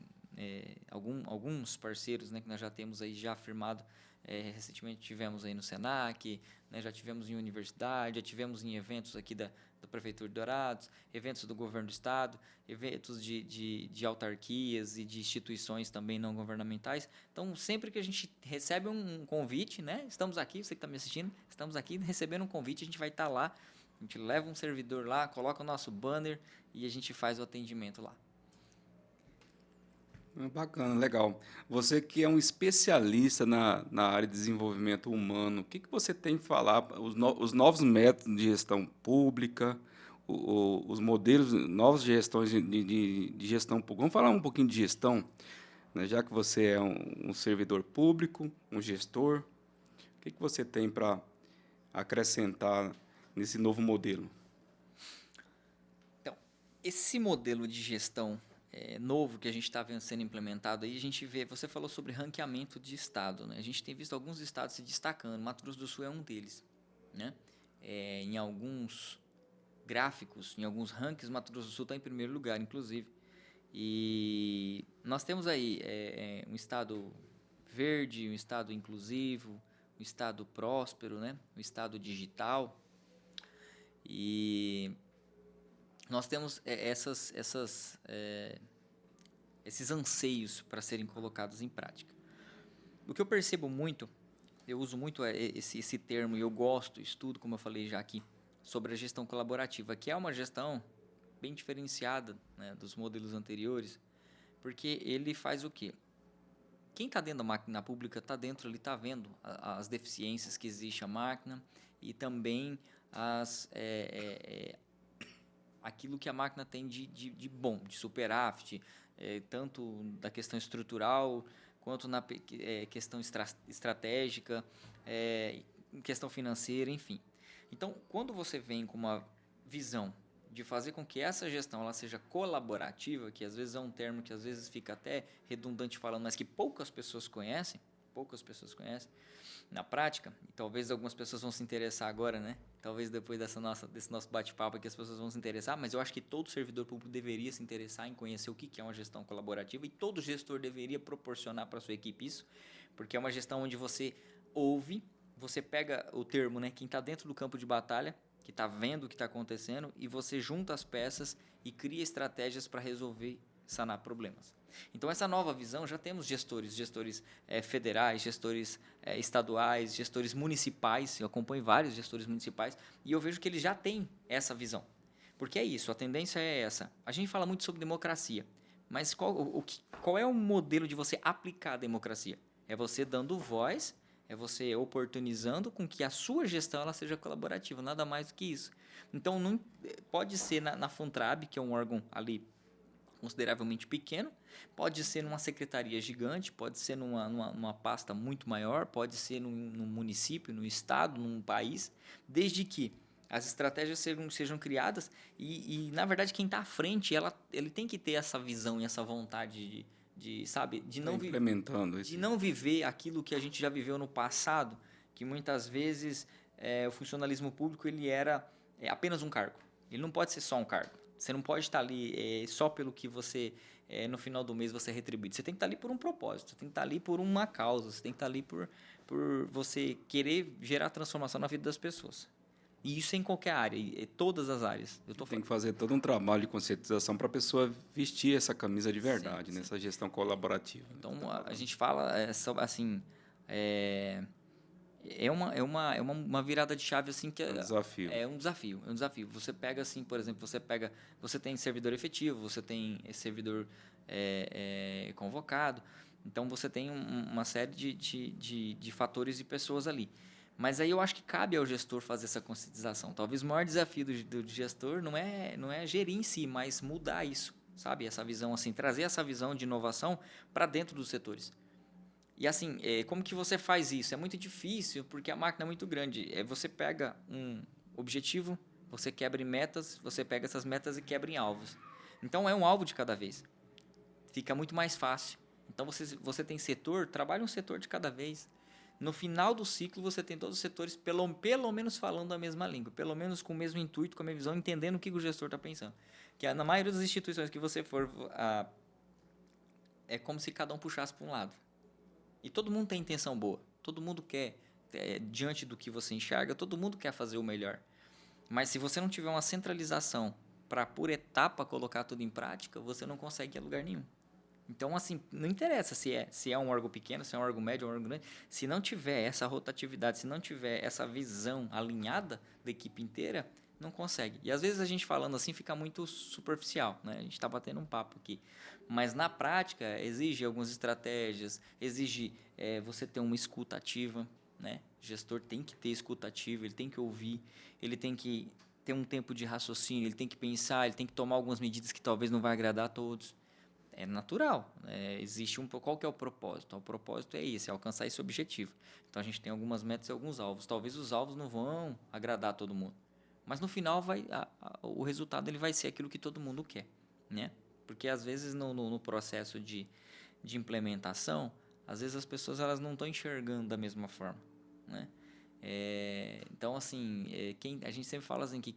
alguns parceiros, né, que nós já temos aí já firmado. Recentemente tivemos aí no Senac, né, já tivemos em universidade, já tivemos em eventos aqui da Prefeitura de Dourados, eventos do Governo do Estado, eventos de autarquias e de instituições também não governamentais. Então, sempre que a gente recebe um convite, né, estamos aqui, você que está me assistindo, estamos aqui recebendo um convite, a gente vai estar lá, a gente leva um servidor lá, coloca o nosso banner e a gente faz o atendimento lá. Bacana, legal. Você que é um especialista na área de desenvolvimento humano, o que você tem a falar, os novos métodos de gestão pública, os modelos novos de gestões de gestão pública? Vamos falar um pouquinho de gestão, né? Já que você é um servidor público, um gestor, o que você tem para acrescentar nesse novo modelo? Então, esse modelo de gestão novo que a gente está vendo sendo implementado aí, a gente vê, você falou sobre ranqueamento de estado, né? A gente tem visto alguns estados se destacando, Mato Grosso do Sul é um deles, né? Em alguns gráficos, em alguns rankings, Mato Grosso do Sul está em primeiro lugar, inclusive. E nós temos aí um estado verde, um estado inclusivo, um estado próspero, né? Um estado digital. E nós temos esses anseios para serem colocados em prática. O que eu percebo muito, eu uso muito esse termo e eu estudo, como eu falei já aqui, sobre a gestão colaborativa, que é uma gestão bem diferenciada, né, dos modelos anteriores, porque ele faz o quê? Quem está dentro da máquina pública está dentro ali, está vendo as deficiências que existe a máquina e também aquilo que a máquina tem de bom, de superávit, tanto da questão estrutural quanto na questão estratégica, questão financeira, enfim. Então, quando você vem com uma visão de fazer com que essa gestão ela seja colaborativa, que às vezes é um termo que às esse fica até redundante falando, mas que poucas pessoas conhecem na prática, e talvez algumas pessoas vão se interessar agora, né? Talvez depois desse nosso bate-papo aqui as pessoas vão se interessar, mas eu acho que todo servidor público deveria se interessar em conhecer o que é uma gestão colaborativa e todo gestor deveria proporcionar para a sua equipe isso, porque é uma gestão onde você ouve, você pega o termo, né? Quem está dentro do campo de batalha, que está vendo o que está acontecendo e você junta as peças e cria estratégias para resolver, sanar problemas. Então, essa nova visão, já temos gestores federais, gestores estaduais, gestores municipais, eu acompanho vários gestores municipais e eu vejo que eles já têm essa visão. Porque é isso, a tendência é essa. A gente fala muito sobre democracia, mas qual é o modelo de você aplicar a democracia? É você dando voz, é você oportunizando com que a sua gestão ela seja colaborativa, nada mais do que isso. Então, não, pode ser na Funtrab, que é um órgão ali consideravelmente pequeno, pode ser numa secretaria gigante, pode ser numa pasta muito maior, pode ser num município, num estado, num país, desde que as estratégias sejam criadas na verdade, quem está à frente, ele tem que ter essa visão e essa vontade sabe, Implementando isso. de não viver aquilo que a gente já viveu no passado, que muitas vezes o funcionalismo público ele era apenas um cargo. Ele não pode ser só um cargo. Você não pode estar ali só pelo que você, no final do mês, você é retribuído. Você tem que estar ali por um propósito, você tem que estar ali por uma causa, você tem que estar ali por você querer gerar transformação na vida das pessoas. E isso é em qualquer área, em todas as áreas. Tem que fazer todo um trabalho de conscientização para a pessoa vestir essa camisa de verdade, sim. Nessa gestão colaborativa. Então, a gente fala assim... É uma virada de chave assim que É um desafio. é um desafio. Você pega assim, por exemplo, você tem servidor efetivo, você tem servidor convocado, então você tem uma série de fatores e pessoas ali. Mas aí eu acho que cabe ao gestor fazer essa conscientização. Talvez o maior desafio do gestor não é gerir em si, mas mudar isso, sabe? Essa visão assim, trazer essa visão de inovação para dentro dos setores. E assim, como que você faz isso? É muito difícil, porque a máquina é muito grande. Você pega um objetivo, você quebra em metas, você pega essas metas e quebra em alvos. Então, é um alvo de cada vez. Fica muito mais fácil. Então, você tem setor, trabalha um setor de cada vez. No final do ciclo, você tem todos os setores, pelo menos falando a mesma língua, pelo menos com o mesmo intuito, com a mesma visão, entendendo o que o gestor está pensando. Que na maioria das instituições que você for, é como se cada um puxasse para um lado. E todo mundo tem intenção boa. Todo mundo quer, diante do que você enxerga, todo mundo quer fazer o melhor. Mas se você não tiver uma centralização para, por etapa, colocar tudo em prática, você não consegue ir a lugar nenhum. Então, assim, não interessa se é um órgão pequeno, se é um órgão médio, um órgão grande. Se não tiver essa rotatividade, se não tiver essa visão alinhada da equipe inteira, não consegue. E às vezes a gente falando assim fica muito superficial, né? A gente está batendo um papo aqui. Mas na prática exige algumas estratégias, exige você ter uma escuta ativa, né? O gestor tem que ter escuta ativa, ele tem que ouvir, ele tem que ter um tempo de raciocínio, ele tem que pensar, ele tem que tomar algumas medidas que talvez não vai agradar a todos. É natural, existe qual que é o propósito? O propósito é esse, é alcançar esse objetivo. Então a gente tem algumas metas e alguns alvos. Talvez os alvos não vão agradar a todo mundo. Mas no final o resultado ele vai ser aquilo que todo mundo quer, né? Porque às vezes no processo de implementação, às vezes as pessoas elas não estão enxergando da mesma forma, né? Então assim, a gente sempre fala assim que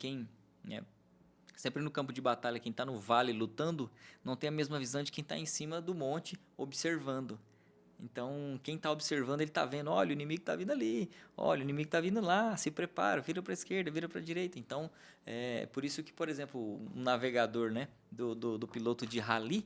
sempre no campo de batalha, quem está no vale lutando, não tem a mesma visão de quem está em cima do monte observando. Então, quem está observando, ele está vendo, olha, o inimigo está vindo ali, olha, o inimigo está vindo lá, se prepara, vira para a esquerda, vira para a direita. Então, por isso que, por exemplo, um navegador, né, do piloto de rally,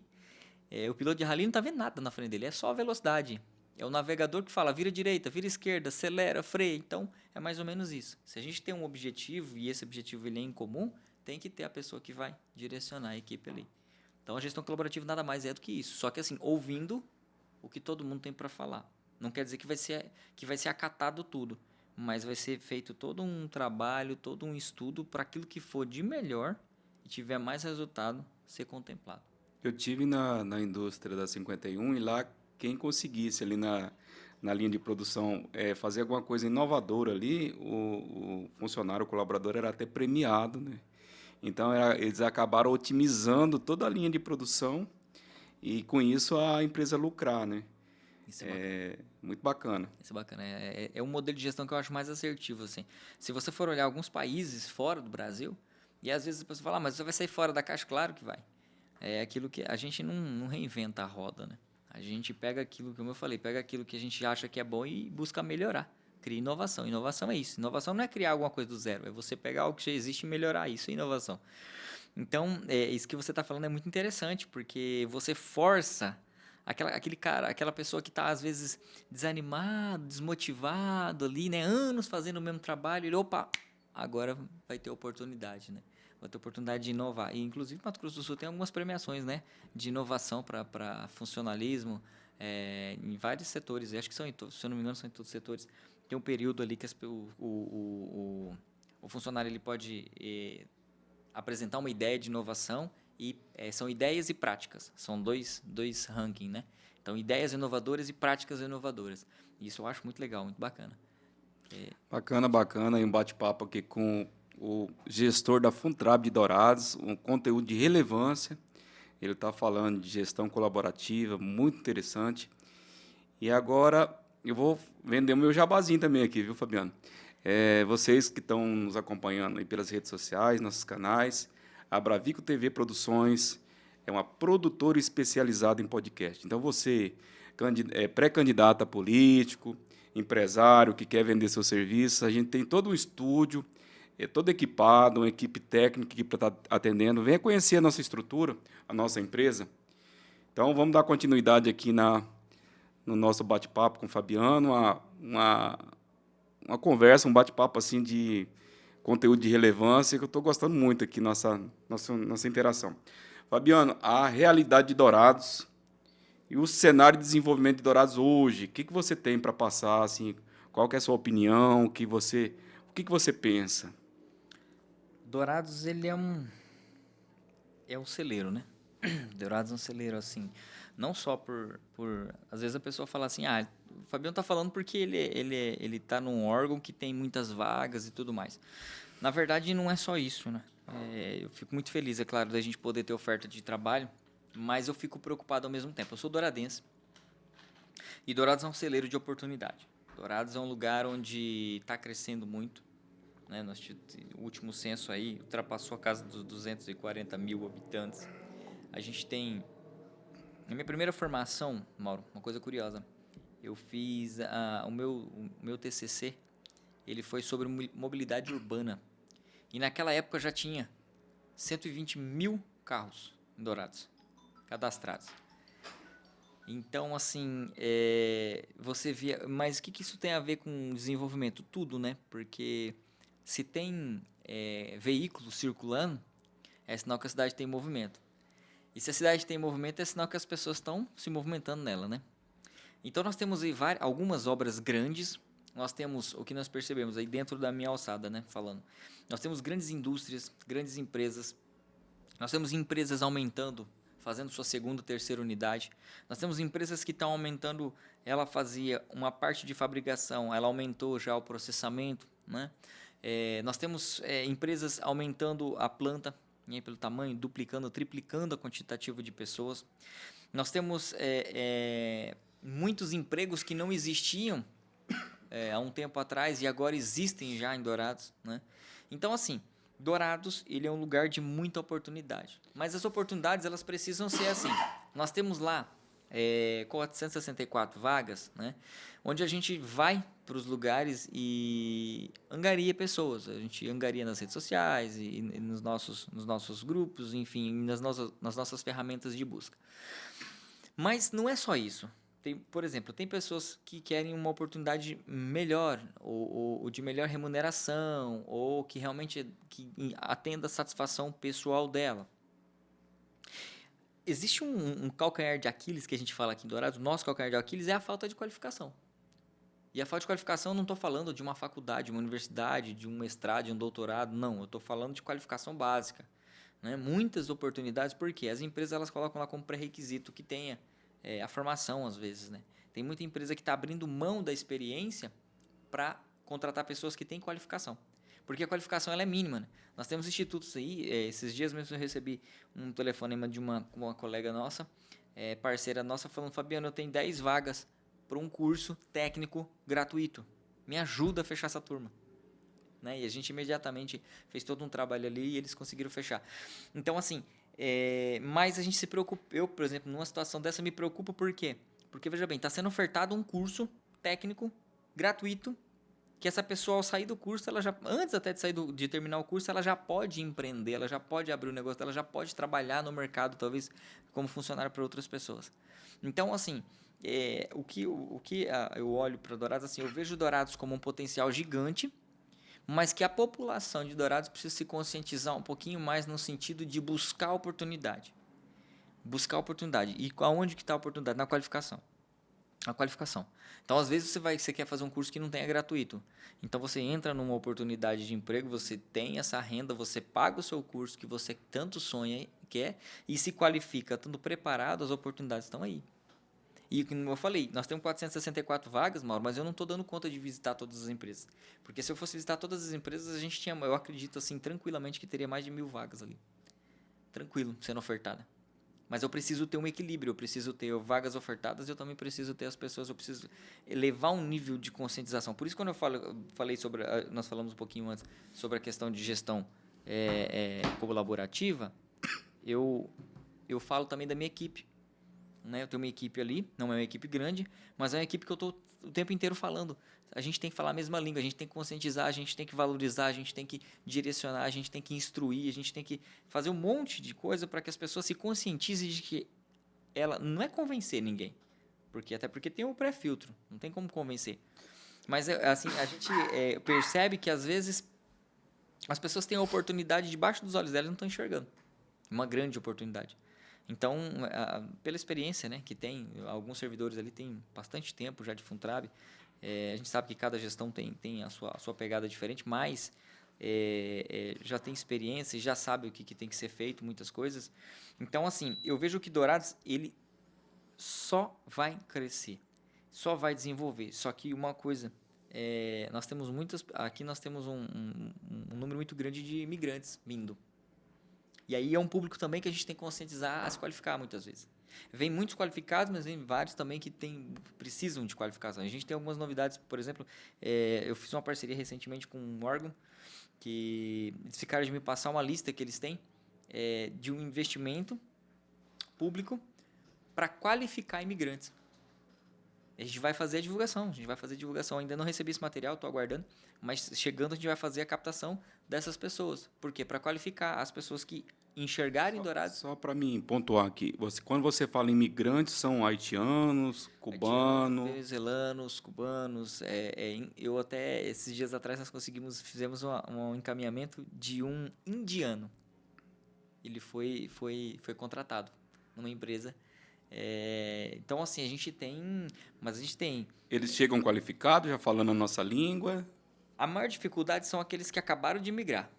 o piloto de rally não está vendo nada na frente dele, é só a velocidade. É o navegador que fala, vira direita, vira esquerda, acelera, freia. Então, é mais ou menos isso. Se a gente tem um objetivo e esse objetivo ele é em comum, tem que ter a pessoa que vai direcionar a equipe ali. Então, a gestão colaborativa nada mais é do que isso. Só que, assim, ouvindo o que todo mundo tem para falar. Não quer dizer que vai ser acatado tudo, mas vai ser feito todo um trabalho, todo um estudo para aquilo que for de melhor e tiver mais resultado ser contemplado. Eu tive na indústria da 51 e lá quem conseguisse ali na linha de produção fazer alguma coisa inovadora ali, o funcionário, o colaborador era até premiado, né? Então, eles acabaram otimizando toda a linha de produção e, com isso, a empresa lucrar, né? Isso é bacana. Muito bacana. Isso é bacana. É um modelo de gestão que eu acho mais assertivo, assim. Se você for olhar alguns países fora do Brasil, e às vezes a pessoa fala, mas você vai sair fora da caixa? Claro que vai. É aquilo que a gente não reinventa a roda, né? A gente pega aquilo, como eu falei, pega aquilo que a gente acha que é bom e busca melhorar. Cria inovação. Inovação é isso. Inovação não é criar alguma coisa do zero, é você pegar algo que já existe e melhorar. Isso é inovação. Então, isso que você está falando é muito interessante, porque você força aquele cara, aquela pessoa que está, às vezes, desanimado, desmotivado ali, né? Anos fazendo o mesmo trabalho. Ele, opa, agora vai ter oportunidade, né? Vai ter oportunidade de inovar. E, inclusive, Mato Grosso do Sul tem algumas premiações, né? De inovação para funcionalismo. em vários setores, acho que são se eu não me engano, são em todos os setores. Tem um período ali que o funcionário ele pode apresentar uma ideia de inovação e são ideias e práticas. São dois rankings, né? Então, ideias inovadoras e práticas inovadoras. Isso eu acho muito legal, muito bacana. Bacana. E um bate-papo aqui com o gestor da Funtrab de Dourados, um conteúdo de relevância. Ele está falando de gestão colaborativa, muito interessante. E agora eu vou vender o meu jabazinho também aqui, viu, Fabiano? Vocês que estão nos acompanhando aí pelas redes sociais, nossos canais, a Bravico TV Produções é uma produtora especializada em podcast. Então, você pré-candidato a político, empresário que quer vender seu serviço, a gente tem todo um estúdio, todo equipado, uma equipe técnica que está atendendo. Venha conhecer a nossa estrutura, a nossa empresa. Então, vamos dar continuidade aqui no nosso bate-papo com o Fabiano, uma conversa, um bate-papo assim de conteúdo de relevância, que eu estou gostando muito aqui, nossa interação. Fabiano, a realidade de Dourados e o cenário de desenvolvimento de Dourados hoje, o que você tem para passar? Assim, qual que é a sua opinião? O que você pensa? Dourados, ele é um celeiro, né? Dourados é um celeiro, assim, não só por... Às vezes a pessoa fala assim, o Fabiano está falando porque ele está num órgão que tem muitas vagas e tudo mais. Na verdade, não é só isso, né? Eu fico muito feliz, é claro, da gente poder ter oferta de trabalho, mas eu fico preocupado ao mesmo tempo. Eu sou douradense e Dourados é um celeiro de oportunidade. Dourados é um lugar onde está crescendo muito, né? O último censo aí ultrapassou a casa dos 240 mil habitantes. A gente tem... Na minha primeira formação, Mauro, uma coisa curiosa, eu fiz o meu TCC, ele foi sobre mobilidade urbana. E naquela época já tinha 120 mil carros em Dourados, cadastrados. Então, assim, você via... Mas o que isso tem a ver com desenvolvimento? Tudo, né? Porque se tem veículos circulando, é sinal que a cidade tem movimento. E se a cidade tem movimento, é sinal que as pessoas estão se movimentando nela, né? Então, nós temos aí algumas obras grandes. Nós temos o que nós percebemos aí dentro da minha alçada, né? Falando. Nós temos grandes indústrias, grandes empresas. Nós temos empresas aumentando, fazendo sua segunda, terceira unidade. Nós temos empresas que estão aumentando. Ela fazia uma parte de fabricação, ela aumentou já o processamento, né? Nós temos empresas aumentando a planta, né, pelo tamanho, duplicando, triplicando a quantitativa de pessoas. Nós temos muitos empregos que não existiam há um tempo atrás e agora existem já em Dourados, né? Então, assim, Dourados ele é um lugar de muita oportunidade. Mas as oportunidades elas precisam ser assim. Nós temos lá 464 vagas, né? Onde a gente vai para os lugares e angaria pessoas. A gente angaria nas redes sociais e nos nossos grupos, enfim, nas nossas ferramentas de busca. Mas não é só isso. Por exemplo, tem pessoas que querem uma oportunidade melhor, ou de melhor remuneração, ou que realmente atenda a satisfação pessoal dela. Existe um calcanhar de Aquiles que a gente fala aqui em Dourados. O nosso calcanhar de Aquiles é a falta de qualificação. E a falta de qualificação, eu não estou falando de uma faculdade, uma universidade, de um mestrado, de um doutorado, não. Eu estou falando de qualificação básica, né? Muitas oportunidades, porque as empresas elas colocam lá como pré-requisito que tenha a formação, às vezes, né? Tem muita empresa que está abrindo mão da experiência para contratar pessoas que têm qualificação. Porque a qualificação ela é mínima, né? Nós temos institutos aí, esses dias mesmo eu recebi um telefonema de uma colega nossa, parceira nossa, falando, Fabiano, eu tenho 10 vagas para um curso técnico gratuito. Me ajuda a fechar essa turma. Né? E a gente imediatamente fez todo um trabalho ali e eles conseguiram fechar. Então, assim, mas a gente se preocupa. Eu, por exemplo, numa situação dessa, me preocupo por quê? Porque, veja bem, está sendo ofertado um curso técnico gratuito que essa pessoa, ao sair do curso, ela já, antes até de terminar o curso, ela já pode empreender, ela já pode abrir o negócio, ela já pode trabalhar no mercado, talvez, como funcionário para outras pessoas. Então, assim, o que eu olho para Dourados, assim, eu vejo Dourados como um potencial gigante, mas que a população de Dourados precisa se conscientizar um pouquinho mais no sentido de buscar oportunidade. Buscar oportunidade. E aonde que está a oportunidade? Na qualificação. A qualificação. Então, às vezes, você quer fazer um curso que não tenha gratuito. Então, você entra numa oportunidade de emprego, você tem essa renda, você paga o seu curso que você tanto sonha e quer e se qualifica, estando preparado, as oportunidades estão aí. E como eu falei, nós temos 464 vagas, Mauro, mas eu não estou dando conta de visitar todas as empresas. Porque se eu fosse visitar todas as empresas, a gente tinha, eu acredito assim, tranquilamente que teria mais de 1.000 vagas ali. Tranquilo, sendo ofertada. Mas eu preciso ter um equilíbrio, eu preciso ter vagas ofertadas, eu também preciso ter as pessoas, eu preciso elevar um nível de conscientização. Por isso, quando falei sobre, nós falamos um pouquinho antes sobre a questão de gestão colaborativa, eu falo também da minha equipe. Né? Eu tenho uma equipe ali, não é uma equipe grande, mas é uma equipe que eu estou o tempo inteiro falando. A gente tem que falar a mesma língua, a gente tem que conscientizar, a gente tem que valorizar, a gente tem que direcionar, a gente tem que instruir, a gente tem que fazer um monte de coisa para que as pessoas se conscientizem de que ela não é convencer ninguém, até porque tem o pré-filtro, não tem como convencer. Mas assim, a gente percebe que às vezes as pessoas têm a oportunidade debaixo dos olhos delas e não estão enxergando. Uma grande oportunidade. Então, pela experiência, né, que tem, alguns servidores ali têm bastante tempo já de Funtrab, a gente sabe que cada gestão tem a sua pegada diferente, mas já tem experiência e já sabe o que tem que ser feito, muitas coisas. Então, assim, eu vejo que Dourados, ele só vai crescer, só vai desenvolver. Só que uma coisa, nós temos aqui nós temos um número muito grande de imigrantes vindo. E aí é um público também que a gente tem que conscientizar a se qualificar muitas vezes. Vem muitos qualificados, mas vem vários também que precisam de qualificação. A gente tem algumas novidades, por exemplo, eu fiz uma parceria recentemente com um órgão que eles ficaram de me passar uma lista que eles têm de um investimento público para qualificar imigrantes. A gente vai fazer a divulgação, ainda não recebi esse material, estou aguardando, mas chegando a gente vai fazer a captação dessas pessoas. Por quê? Para qualificar as pessoas que enxergarem Dourados. Só para mim pontuar aqui, quando você fala imigrantes, são haitianos, cubanos... Venezuelanos, cubanos. Eu até, esses dias atrás, fizemos um encaminhamento de um indiano. Ele foi contratado numa empresa. Então, assim, a gente tem... Eles chegam qualificados, já falando a nossa língua? A maior dificuldade são aqueles que acabaram de migrar.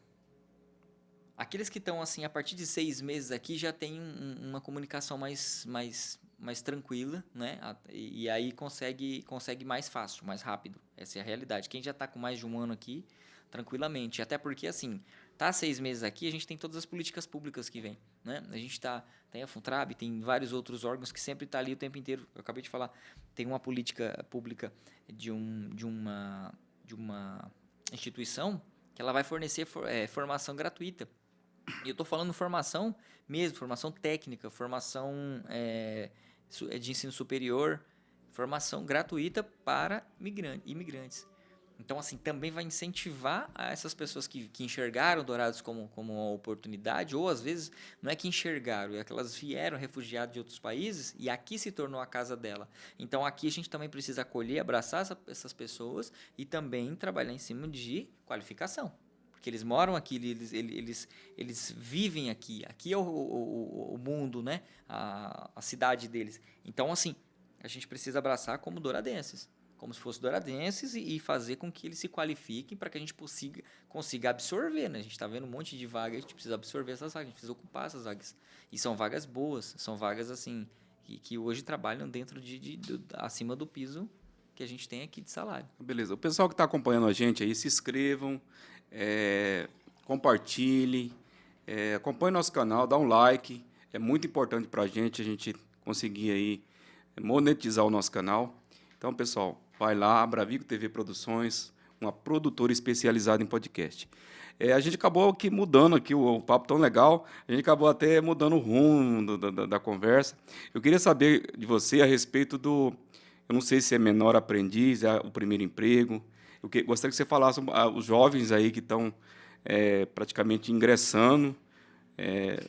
Aqueles que estão, assim, a partir de 6 meses aqui, já tem uma comunicação mais tranquila, né? E aí consegue mais fácil, mais rápido. Essa é a realidade. Quem já está com mais de um ano aqui, tranquilamente. Até porque, assim, tá 6 meses aqui, a gente tem todas as políticas públicas que vêm, né? A gente tem a Funtrab, tem vários outros órgãos que sempre está ali o tempo inteiro. Eu acabei de falar, tem uma política pública de uma instituição que ela vai fornecer formação gratuita. E eu estou falando formação mesmo, formação técnica, formação de ensino superior, formação gratuita para imigrantes. Então, assim, também vai incentivar essas pessoas que enxergaram Dourados como uma oportunidade, ou às vezes não é que enxergaram, é que elas vieram refugiadas de outros países e aqui se tornou a casa dela. Então, aqui a gente também precisa acolher, abraçar essas pessoas e também trabalhar em cima de qualificação. Porque eles moram aqui, eles vivem aqui. Aqui é o mundo, né? A cidade deles. Então, assim, a gente precisa abraçar como douradenses. Como se fossem douradenses e fazer com que eles se qualifiquem para que a gente consiga absorver, né? A gente está vendo um monte de vagas, a gente precisa absorver essas vagas, a gente precisa ocupar essas vagas. E são vagas boas, são vagas, assim, que hoje trabalham dentro acima do piso que a gente tem aqui de salário. Beleza. O pessoal que está acompanhando a gente aí, se inscrevam, compartilhem, acompanhe nosso canal, dá um like. É muito importante para a gente conseguir aí monetizar o nosso canal. Então, pessoal, vai lá, Abravico TV Produções, uma produtora especializada em podcast. A gente acabou aqui mudando aqui o papo tão legal, a gente acabou até mudando o rumo da conversa. Eu queria saber de você a respeito eu não sei se é menor aprendiz, o primeiro emprego. Eu gostaria que você falasse os jovens aí que estão praticamente ingressando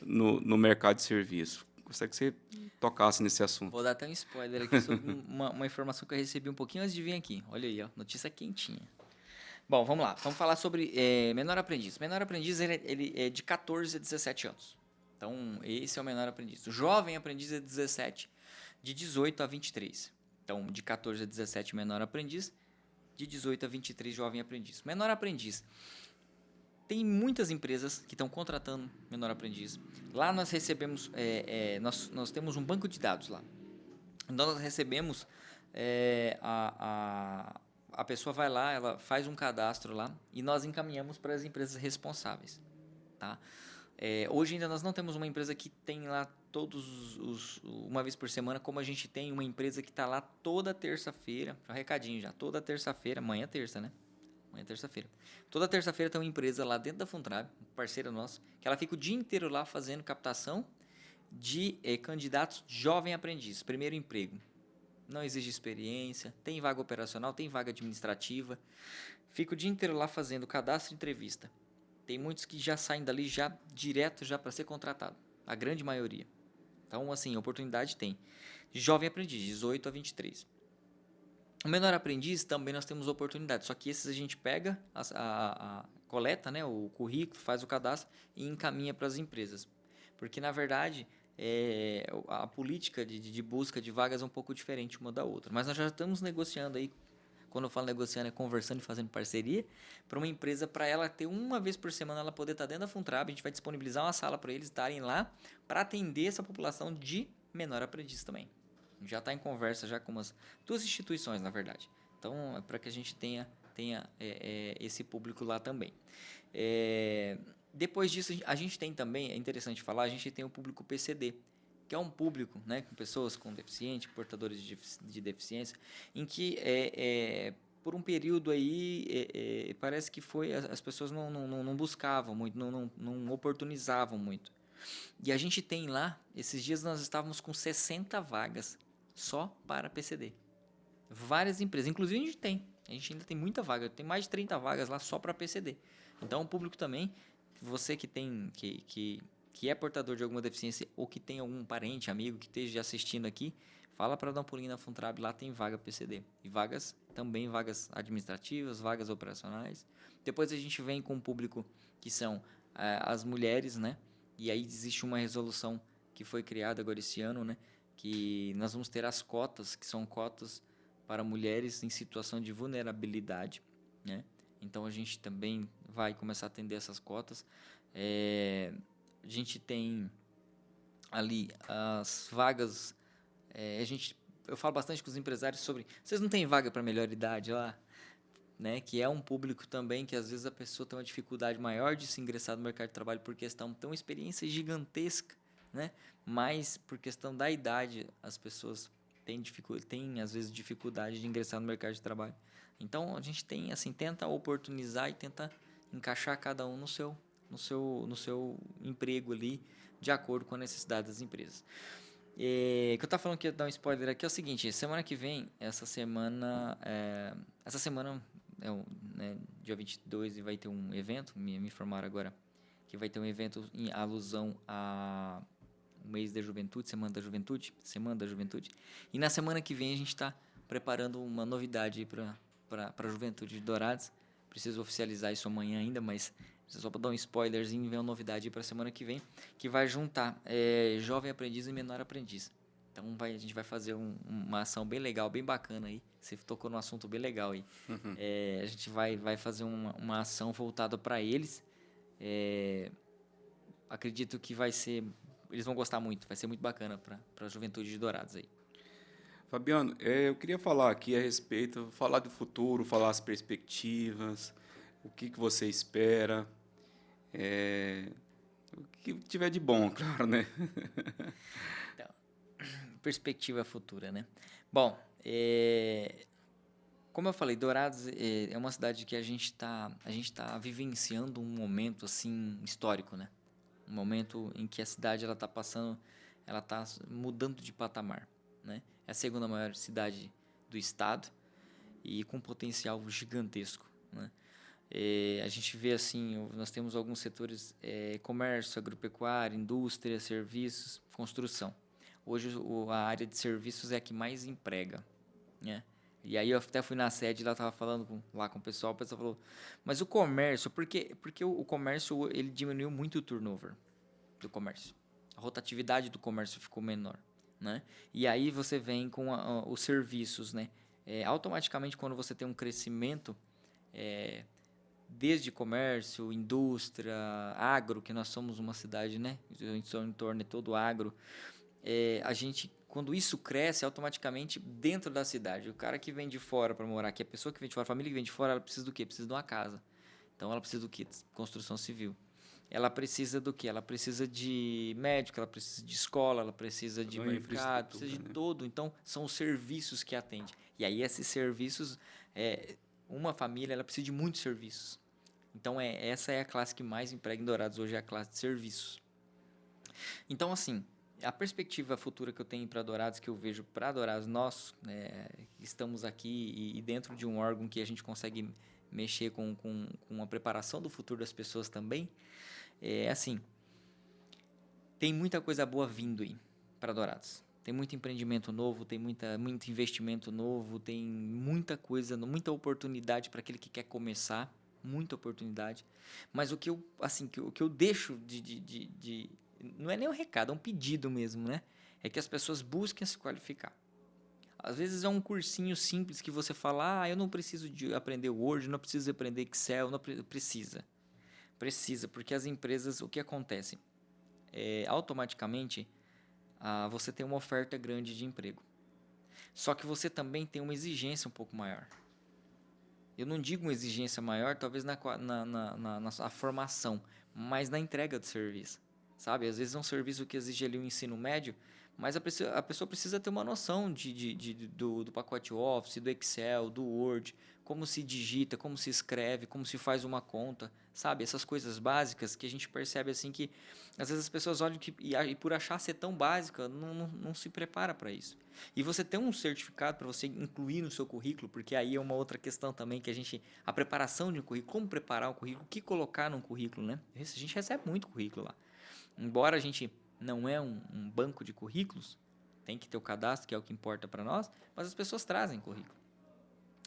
no mercado de serviço. Gostaria que você tocasse nesse assunto. Vou dar até um spoiler aqui sobre uma informação que eu recebi um pouquinho antes de vir aqui. Olha aí, ó, notícia quentinha. Bom, vamos lá. Vamos falar sobre menor aprendiz. Menor aprendiz ele é de 14 a 17 anos. Então, esse é o menor aprendiz. O jovem aprendiz é 17, de 18 a 23. Então, de 14 a 17, menor aprendiz. De 18 a 23, jovem aprendiz. Menor aprendiz. Tem muitas empresas que estão contratando menor aprendiz. Lá nós recebemos, nós temos um banco de dados lá. Então nós recebemos, a pessoa vai lá, ela faz um cadastro lá e nós encaminhamos para as empresas responsáveis. Tá? Hoje ainda nós não temos uma empresa que tem lá uma vez por semana, como a gente tem uma empresa que está lá toda terça-feira, um recadinho já, toda terça-feira, amanhã é terça, né? Amanhã é terça-feira. Toda terça-feira tem uma empresa lá dentro da Funtrab, parceira nossa, que ela fica o dia inteiro lá fazendo captação de candidatos jovem aprendiz, primeiro emprego. Não exige experiência, tem vaga operacional, tem vaga administrativa. Fica o dia inteiro lá fazendo cadastro e entrevista. Tem muitos que já saem dali já direto já para ser contratado, a grande maioria. Então, assim, oportunidade tem. De jovem aprendiz, 18 a 23. O menor aprendiz também nós temos oportunidade, só que esses a gente pega, coleta, né, o currículo, faz o cadastro e encaminha para as empresas. Porque, na verdade, a política de busca de vagas é um pouco diferente uma da outra. Mas nós já estamos negociando aí, quando eu falo negociando, é conversando e fazendo parceria, para uma empresa, para ela ter uma vez por semana, ela poder estar dentro da Funtrab, a gente vai disponibilizar uma sala para eles estarem lá, para atender essa população de menor aprendiz também. Já está em conversa já com umas 2 instituições, na verdade. Então, é para que a gente tenha esse público lá também. Depois disso, a gente tem também, é interessante falar, a gente tem o público PCD, que é um público, né, com pessoas com deficiência, portadores de deficiência, em que por um período aí parece que as pessoas não buscavam muito, não oportunizavam muito. E a gente tem lá, esses dias nós estávamos com 60 vagas só para PCD. Várias empresas, inclusive a gente ainda tem muita vaga, tem mais de 30 vagas lá só para PCD. Então o público também, você que tem que é portador de alguma deficiência ou que tem algum parente, amigo que esteja assistindo aqui, fala para dar um pulinho na Funtrab, lá tem vaga PCD. E vagas administrativas, vagas operacionais. Depois a gente vem com o público que são as mulheres, né? E aí existe uma resolução que foi criada agora esse ano, né? Que nós vamos ter as cotas, que são cotas para mulheres em situação de vulnerabilidade, né? Então a gente também vai começar a atender essas cotas. A gente tem ali as vagas. Eu falo bastante com os empresários sobre. Vocês não têm vaga para melhor idade lá? Né? Que é um público também que às vezes a pessoa tem uma dificuldade maior de se ingressar no mercado de trabalho por questão, tem uma experiência gigantesca, né? Mas por questão da idade as pessoas têm às vezes dificuldade de ingressar no mercado de trabalho. Então a gente tem assim, tenta oportunizar e tenta encaixar cada um no seu emprego ali, de acordo com a necessidade das empresas. O que eu estava falando que ia dar um spoiler aqui é o seguinte: semana que vem, essa semana dia 22, e vai ter um evento, me informaram agora que vai ter um evento em alusão a mês da juventude, Semana da Juventude. E na semana que vem a gente está preparando uma novidade para a Juventude de Dourados. Preciso oficializar isso amanhã ainda, mas só para dar um spoilerzinho, vem uma novidade para a semana que vem, que vai juntar jovem aprendiz e menor aprendiz. Então a gente vai fazer uma ação bem legal, bem bacana aí. Você tocou num assunto bem legal aí. A gente vai fazer uma ação voltada para eles. Acredito que eles vão gostar muito, vai ser muito bacana para a Juventude de Dourados aí. Fabiano, eu queria falar aqui a respeito, falar do futuro, falar as perspectivas, o que você espera, o que tiver de bom, claro, né? Então, perspectiva futura, né? Bom, como eu falei, Dourados é uma cidade que a gente tá vivenciando um momento assim histórico, né? Um momento em que a cidade ela tá mudando de patamar, né? É a segunda maior cidade do estado e com potencial gigantesco, né? A gente vê assim, nós temos alguns setores, comércio, agropecuária, indústria, serviços, construção. Hoje a área de serviços é a que mais emprega, né? E aí eu até fui na sede, lá estava falando com o pessoal falou, mas o comércio, porque o comércio ele diminuiu muito o turnover do comércio. A rotatividade do comércio ficou menor. né? E aí você vem com os serviços, né? Automaticamente, quando você tem um crescimento, desde comércio, indústria, agro, que nós somos uma cidade, né? O entorno é todo agro. A gente, quando isso cresce, automaticamente dentro da cidade, o cara que vem de fora para morar aqui, a pessoa que vem de fora, a família que vem de fora, ela precisa do quê? Precisa de uma casa. Então, ela precisa do quê? Construção civil. Ela precisa do quê? Ela precisa de médico, ela precisa de escola, ela precisa de mercado, precisa de tudo. Então, são os serviços que atende. E aí, esses serviços, uma família, ela precisa de muitos serviços. Então, essa é a classe que mais emprega em Dourados hoje, é a classe de serviços. Então, assim, a perspectiva futura que eu tenho para Dourados, que eu vejo para Dourados, nós estamos aqui e dentro de um órgão que a gente consegue mexer com a preparação do futuro das pessoas também, assim, tem muita coisa boa vindo aí para Dourados. Tem muito empreendimento novo, tem muito investimento novo, tem muita coisa, muita oportunidade para aquele que quer começar, muita oportunidade. Mas o que eu deixo não é nem um recado, é um pedido mesmo, né? É que as pessoas busquem se qualificar. Às vezes é um cursinho simples que você fala, eu não preciso de aprender Word, não preciso aprender Excel, não precisa. Precisa, porque as empresas, o que acontece? Automaticamente, você tem uma oferta grande de emprego. Só que você também tem uma exigência um pouco maior. Eu não digo uma exigência maior, talvez na formação, mas na entrega do serviço. Sabe? Às vezes é um serviço que exige ali um ensino médio, mas a pessoa precisa ter uma noção do pacote Office, do Excel, do Word, como se digita, como se escreve, como se faz uma conta, sabe? Essas coisas básicas que a gente percebe assim que às vezes as pessoas olham e por achar ser tão básica, não se prepara para isso. E você tem um certificado para você incluir no seu currículo, porque aí é uma outra questão também que a preparação de um currículo, como preparar um currículo, o que colocar num currículo, né? A gente recebe muito currículo lá. Embora a gente não é um banco de currículos, tem que ter o cadastro, que é o que importa para nós, mas as pessoas trazem currículo.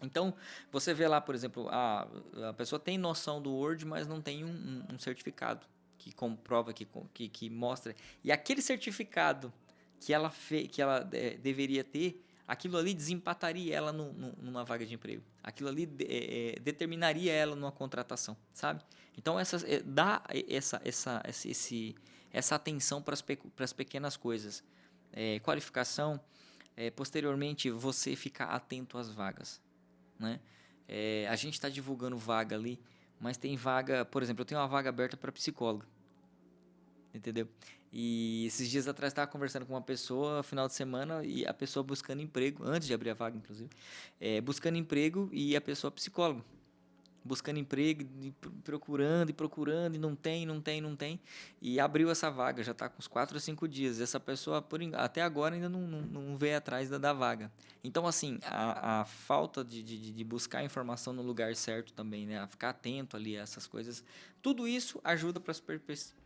Então, você vê lá, por exemplo, a pessoa tem noção do Word, mas não tem um certificado que comprova, que mostra. E aquele certificado que ela deveria ter, aquilo ali desempataria ela numa vaga de emprego. Aquilo ali determinaria ela numa contratação, sabe? Então, dá essa atenção para as pequenas coisas. Qualificação, posteriormente você ficar atento às vagas, né? A gente está divulgando vaga ali, mas tem vaga, por exemplo, eu tenho uma vaga aberta para psicólogo, entendeu? E esses dias atrás estava conversando com uma pessoa, final de semana, e a pessoa buscando emprego, antes de abrir a vaga, inclusive, buscando emprego e a pessoa psicólogo. Buscando emprego, procurando, e não tem. E abriu essa vaga, já está com uns 4 ou 5 dias. E essa pessoa, até agora, ainda não veio atrás da vaga. Então, assim, a falta de buscar informação no lugar certo também, né? A ficar atento ali a essas coisas. Tudo isso ajuda para a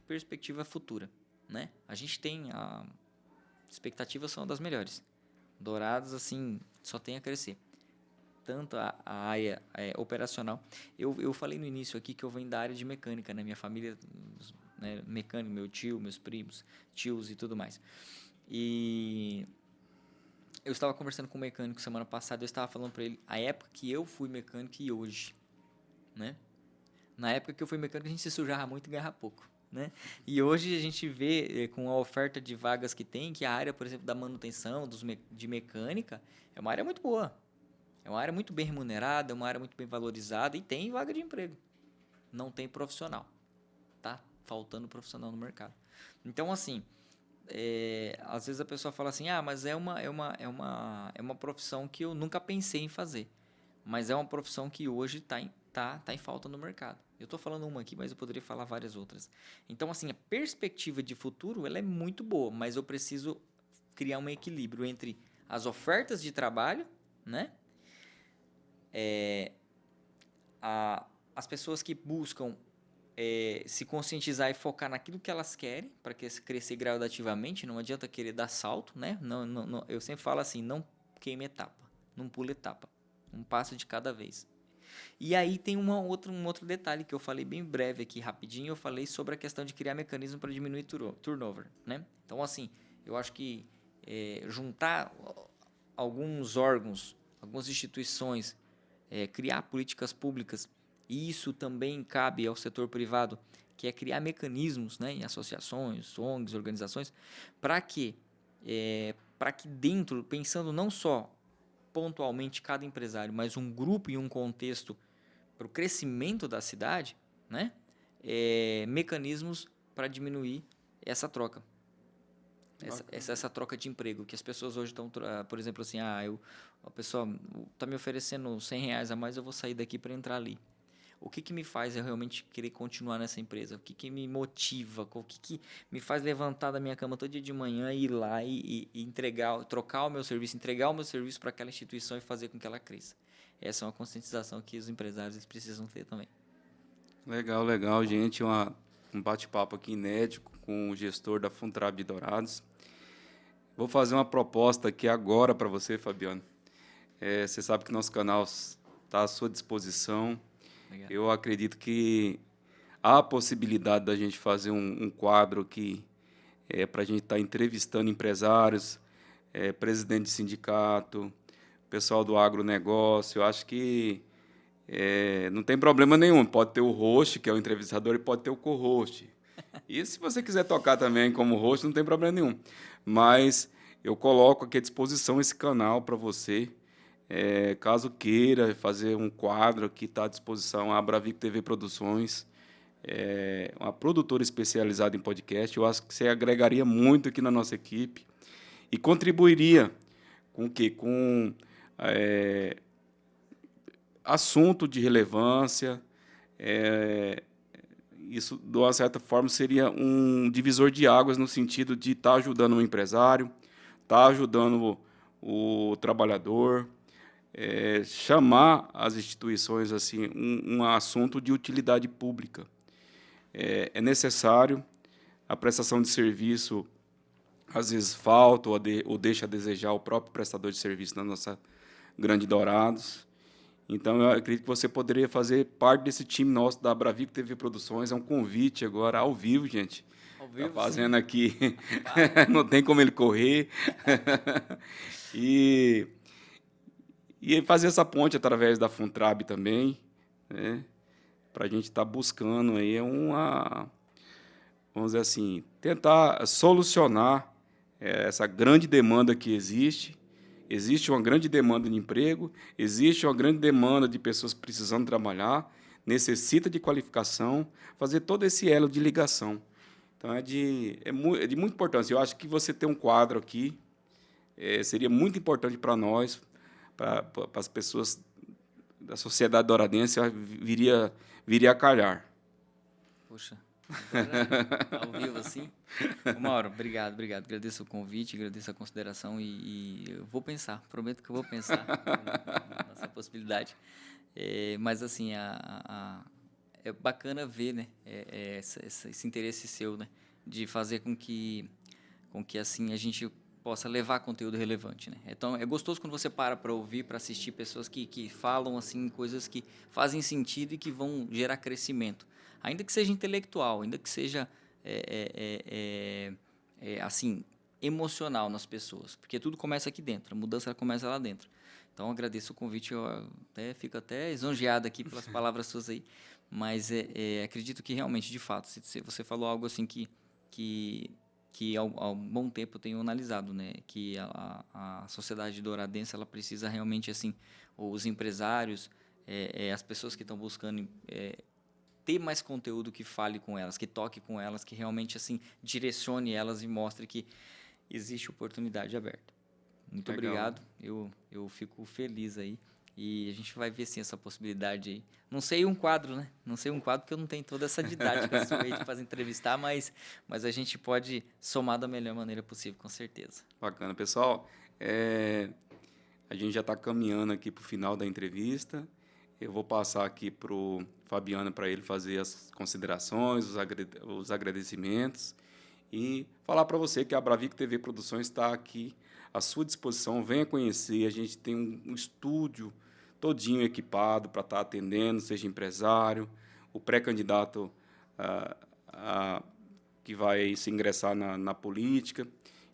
perspectiva futura, né? A gente tem... expectativas são das melhores. Dourados, assim, só tem a crescer. Tanto a área operacional. Eu falei no início aqui que eu venho da área de mecânica, né? Minha família, né? Mecânico, meu tio, meus primos, tios e tudo mais. E eu estava conversando com um mecânico semana passada, eu estava falando para ele a época que eu fui mecânico e hoje, né? Na época que eu fui mecânico, a gente se sujava muito e ganhava pouco, né? E hoje a gente vê, com a oferta de vagas que tem, que a área, por exemplo, da manutenção, de mecânica, é uma área muito boa. É uma área muito bem remunerada, é uma área muito bem valorizada e tem vaga de emprego. Não tem profissional. Tá faltando profissional no mercado. Então, assim, às vezes a pessoa fala assim, mas é uma profissão que eu nunca pensei em fazer. Mas é uma profissão que hoje está em falta no mercado. Eu estou falando uma aqui, mas eu poderia falar várias outras. Então, assim, a perspectiva de futuro ela é muito boa, mas eu preciso criar um equilíbrio entre as ofertas de trabalho, né? As pessoas que buscam se conscientizar e focar naquilo que elas querem para crescer gradativamente, não adianta querer dar salto, né? Não, eu sempre falo assim, não queime etapa, não pule etapa, um passo de cada vez. E aí tem um outro detalhe que eu falei bem breve aqui, rapidinho, eu falei sobre a questão de criar mecanismo para diminuir turnover, né? Então, assim, eu acho que juntar alguns órgãos, algumas instituições, criar políticas públicas, e isso também cabe ao setor privado, que é criar mecanismos, né, em associações, ONGs, organizações, para que dentro, pensando não só pontualmente cada empresário, mas um grupo e um contexto para o crescimento da cidade, né, mecanismos para diminuir essa troca. Essa troca de emprego, que as pessoas hoje estão, por exemplo, assim, a pessoa está me oferecendo R$100 a mais, eu vou sair daqui para entrar ali. O que me faz eu realmente querer continuar nessa empresa? O que me motiva? O que me faz levantar da minha cama todo dia de manhã e ir lá e trocar o meu serviço, entregar o meu serviço para aquela instituição e fazer com que ela cresça? Essa é uma conscientização que os empresários eles precisam ter também. Legal, legal, gente. Um bate-papo aqui inédito com o gestor da Funtrab de Dourados. Vou fazer uma proposta aqui agora para você, Fabiano. Você sabe que nosso canal está à sua disposição. Obrigado. Eu acredito que há a possibilidade da gente fazer um quadro aqui para a gente estar entrevistando empresários, presidente de sindicato, pessoal do agronegócio. Eu acho que não tem problema nenhum. Pode ter o host, que é o entrevistador, e pode ter o co-host. E se você quiser tocar também como host, não tem problema nenhum. Mas eu coloco aqui à disposição esse canal para você. Caso queira fazer um quadro aqui, está à disposição a Abravico TV Produções, uma produtora especializada em podcast. Eu acho que você agregaria muito aqui na nossa equipe e contribuiria com o quê? Com assunto de relevância. Isso, de uma certa forma, seria um divisor de águas no sentido de estar ajudando o empresário, estar ajudando o trabalhador, chamar as instituições assim um assunto de utilidade pública. É necessário, a prestação de serviço às vezes falta ou deixa a desejar o próprio prestador de serviço na nossa Grande Dourados. Então, eu acredito que você poderia fazer parte desse time nosso da Abravico TV Produções. É um convite agora ao vivo, gente. Ao vivo, tá fazendo sim. Aqui, não tem como ele correr. E fazer essa ponte através da Funtrab também, né, para a gente estar buscando aí vamos dizer assim, tentar solucionar essa grande demanda que existe. Existe uma grande demanda de emprego, existe uma grande demanda de pessoas precisando trabalhar, necessita de qualificação, fazer todo esse elo de ligação. Então, é de muita importância. Eu acho que você ter um quadro aqui seria muito importante para nós, para as pessoas da sociedade douradense, viria a calhar. Puxa, agora, ao vivo assim. Mauro, obrigado. Agradeço o convite, agradeço a consideração e eu vou pensar, prometo que eu vou pensar nessa possibilidade. Mas assim, é bacana ver, né, esse interesse seu, né, de fazer com que assim a gente possa levar conteúdo relevante, né? Então é gostoso quando você para ouvir, para assistir pessoas que falam assim coisas que fazem sentido e que vão gerar crescimento, ainda que seja intelectual, ainda que seja assim emocional nas pessoas, porque tudo começa aqui dentro, a mudança começa lá dentro. Então agradeço o convite, eu fico até lisonjeado aqui pelas palavras suas aí, mas acredito que realmente, de fato, se você falou algo assim que há um bom tempo eu tenho analisado, né, que a sociedade douradense ela precisa realmente assim, os empresários, as pessoas que estão buscando ter mais conteúdo que fale com elas, que toque com elas, que realmente assim direcione elas e mostre que existe oportunidade aberta. Muito Legal. Obrigado, eu fico feliz aí. E a gente vai ver, sim, essa possibilidade aí. Não sei um quadro, né? Não sei um quadro porque eu não tenho toda essa didática sua aí de fazer entrevistar, mas a gente pode somar da melhor maneira possível, com certeza. Bacana. Pessoal, a gente já está caminhando aqui para o final da entrevista. Eu vou passar aqui para o Fabiano para ele fazer as considerações, os agradecimentos e falar para você que a Abravico TV Produções está aqui à sua disposição. Venha conhecer, a gente tem um estúdio todinho equipado para estar atendendo, seja empresário, o pré-candidato que vai se ingressar na política.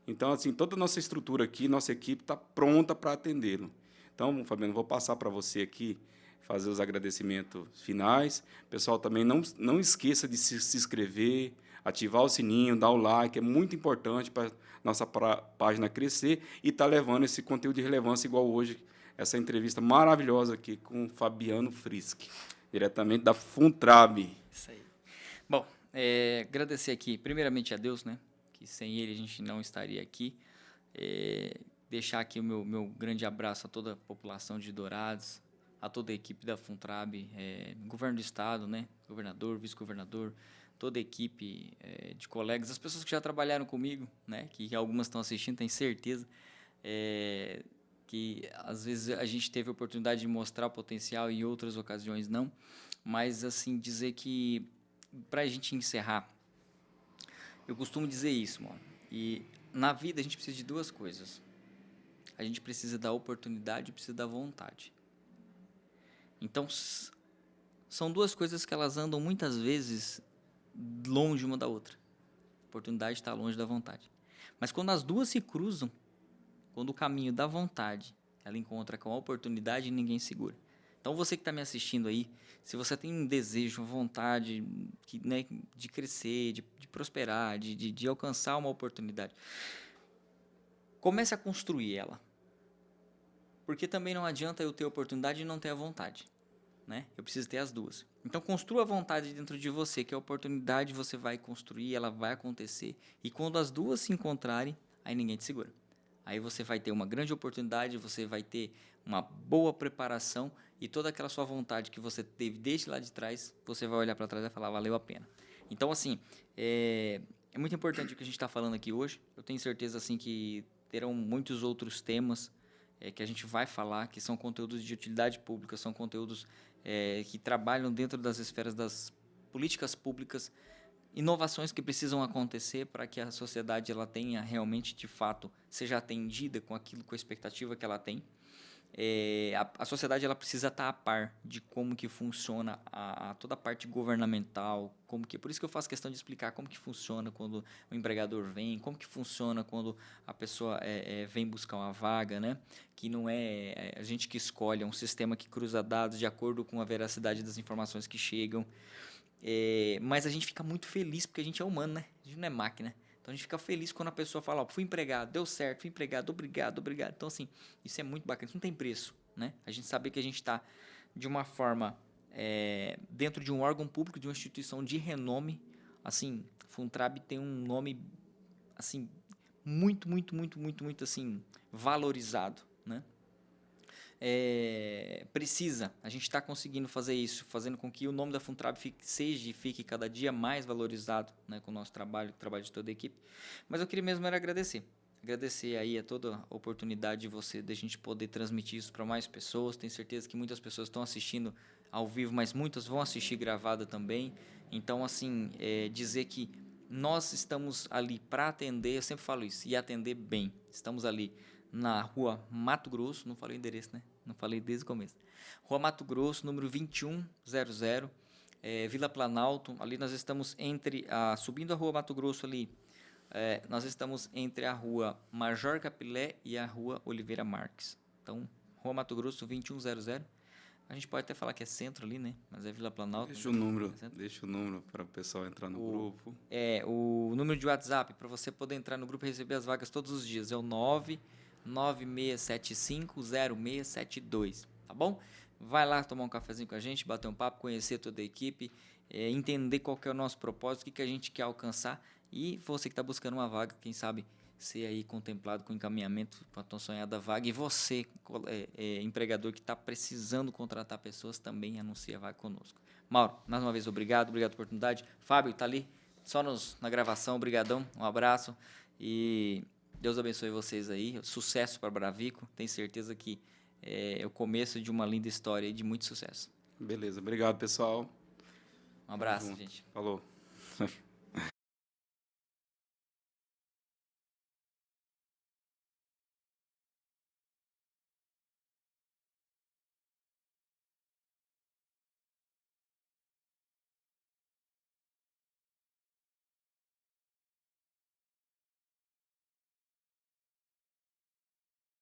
Então, assim, toda a nossa estrutura aqui, nossa equipe está pronta para atendê-lo. Então, Fabiano, vou passar para você aqui fazer os agradecimentos finais. Pessoal, também não esqueça de se inscrever, ativar o sininho, dar o like, é muito importante para nossa página crescer e estar levando esse conteúdo de relevância, igual hoje, essa entrevista maravilhosa aqui com o Fabiano Frisch, diretamente da Funtrab. Isso aí. Bom, agradecer aqui, primeiramente a Deus, né? Que sem Ele a gente não estaria aqui. Deixar aqui o meu grande abraço a toda a população de Dourados, a toda a equipe da Funtrab, governo do estado, né? Governador, vice-governador, toda a equipe de colegas, as pessoas que já trabalharam comigo, né? Que algumas estão assistindo, tenho certeza. Que às vezes a gente teve a oportunidade de mostrar o potencial e em outras ocasiões não. Mas, assim, dizer que, para a gente encerrar, eu costumo dizer isso, mano. E na vida a gente precisa de duas coisas. A gente precisa da oportunidade e precisa da vontade. Então, são duas coisas que elas andam muitas vezes longe uma da outra. A oportunidade está longe da vontade. Mas quando as duas se cruzam, quando o caminho da vontade ela encontra com a oportunidade, ninguém segura. Então, você que está me assistindo aí, se você tem um desejo, uma vontade né, de crescer, de prosperar, de alcançar uma oportunidade, comece a construir ela. Porque também não adianta eu ter a oportunidade e não ter a vontade. Né? Eu preciso ter as duas. Então, construa a vontade dentro de você, que a oportunidade você vai construir, ela vai acontecer. E quando as duas se encontrarem, aí ninguém te segura. Aí você vai ter uma grande oportunidade, você vai ter uma boa preparação e toda aquela sua vontade que você teve desde lá de trás, você vai olhar para trás e vai falar, valeu a pena. Então, assim, é muito importante o que a gente está falando aqui hoje. Eu tenho certeza, assim, que terão muitos outros temas que a gente vai falar, que são conteúdos de utilidade pública, são conteúdos que trabalham dentro das esferas das políticas públicas, inovações que precisam acontecer para que a sociedade ela tenha realmente, de fato, seja atendida com aquilo, com a expectativa que ela tem. A sociedade ela precisa estar a par de como que funciona toda a parte governamental, por isso que eu faço questão de explicar como que funciona quando o empregador vem, como que funciona quando a pessoa vem buscar uma vaga, né? Que não é a gente que escolhe, é um sistema que cruza dados de acordo com a veracidade das informações que chegam. Mas a gente fica muito feliz porque a gente é humano, né? A gente não é máquina. Então a gente fica feliz quando a pessoa fala, fui empregado, deu certo, fui empregado, obrigado. Então, assim, isso é muito bacana, isso não tem preço, né? A gente saber que a gente está de uma forma dentro de um órgão público, de uma instituição de renome. Assim, Funtrab tem um nome assim, muito assim, valorizado, né? A gente está conseguindo fazer isso, fazendo com que o nome da Funtrab fique cada dia mais valorizado, né, com o nosso trabalho, com o trabalho de toda a equipe. Mas eu queria mesmo era agradecer aí a toda a oportunidade de a gente poder transmitir isso para mais pessoas. Tenho certeza que muitas pessoas estão assistindo ao vivo, mas muitas vão assistir gravada também. Então, assim, dizer que nós estamos ali para atender, eu sempre falo isso, e atender bem. Estamos ali na rua Mato Grosso, não falei o endereço, né? Não falei desde o começo. Rua Mato Grosso, número 2100, Vila Planalto. Ali nós estamos subindo a rua Mato Grosso ali, nós estamos entre a rua Major Capilé e a rua Oliveira Marques. Então, rua Mato Grosso, 2100. A gente pode até falar que é centro ali, né? Mas é Vila Planalto. Deixa o número para o pessoal entrar no grupo. O número de WhatsApp para você poder entrar no grupo e receber as vagas todos os dias é o 996750672, tá bom? Vai lá tomar um cafezinho com a gente, bater um papo, conhecer toda a equipe, entender qual que é o nosso propósito, o que a gente quer alcançar, e você que está buscando uma vaga, quem sabe ser aí contemplado com encaminhamento para a tão sonhada vaga, e você, empregador que está precisando contratar pessoas, também anuncia a vaga conosco. Mauro, mais uma vez, obrigado pela oportunidade. Fábio, está ali, só na gravação, obrigadão, um abraço, e Deus abençoe vocês aí, sucesso para Bravico, tenho certeza que é o começo de uma linda história e de muito sucesso. Beleza, obrigado, pessoal. Um abraço, gente. Falou.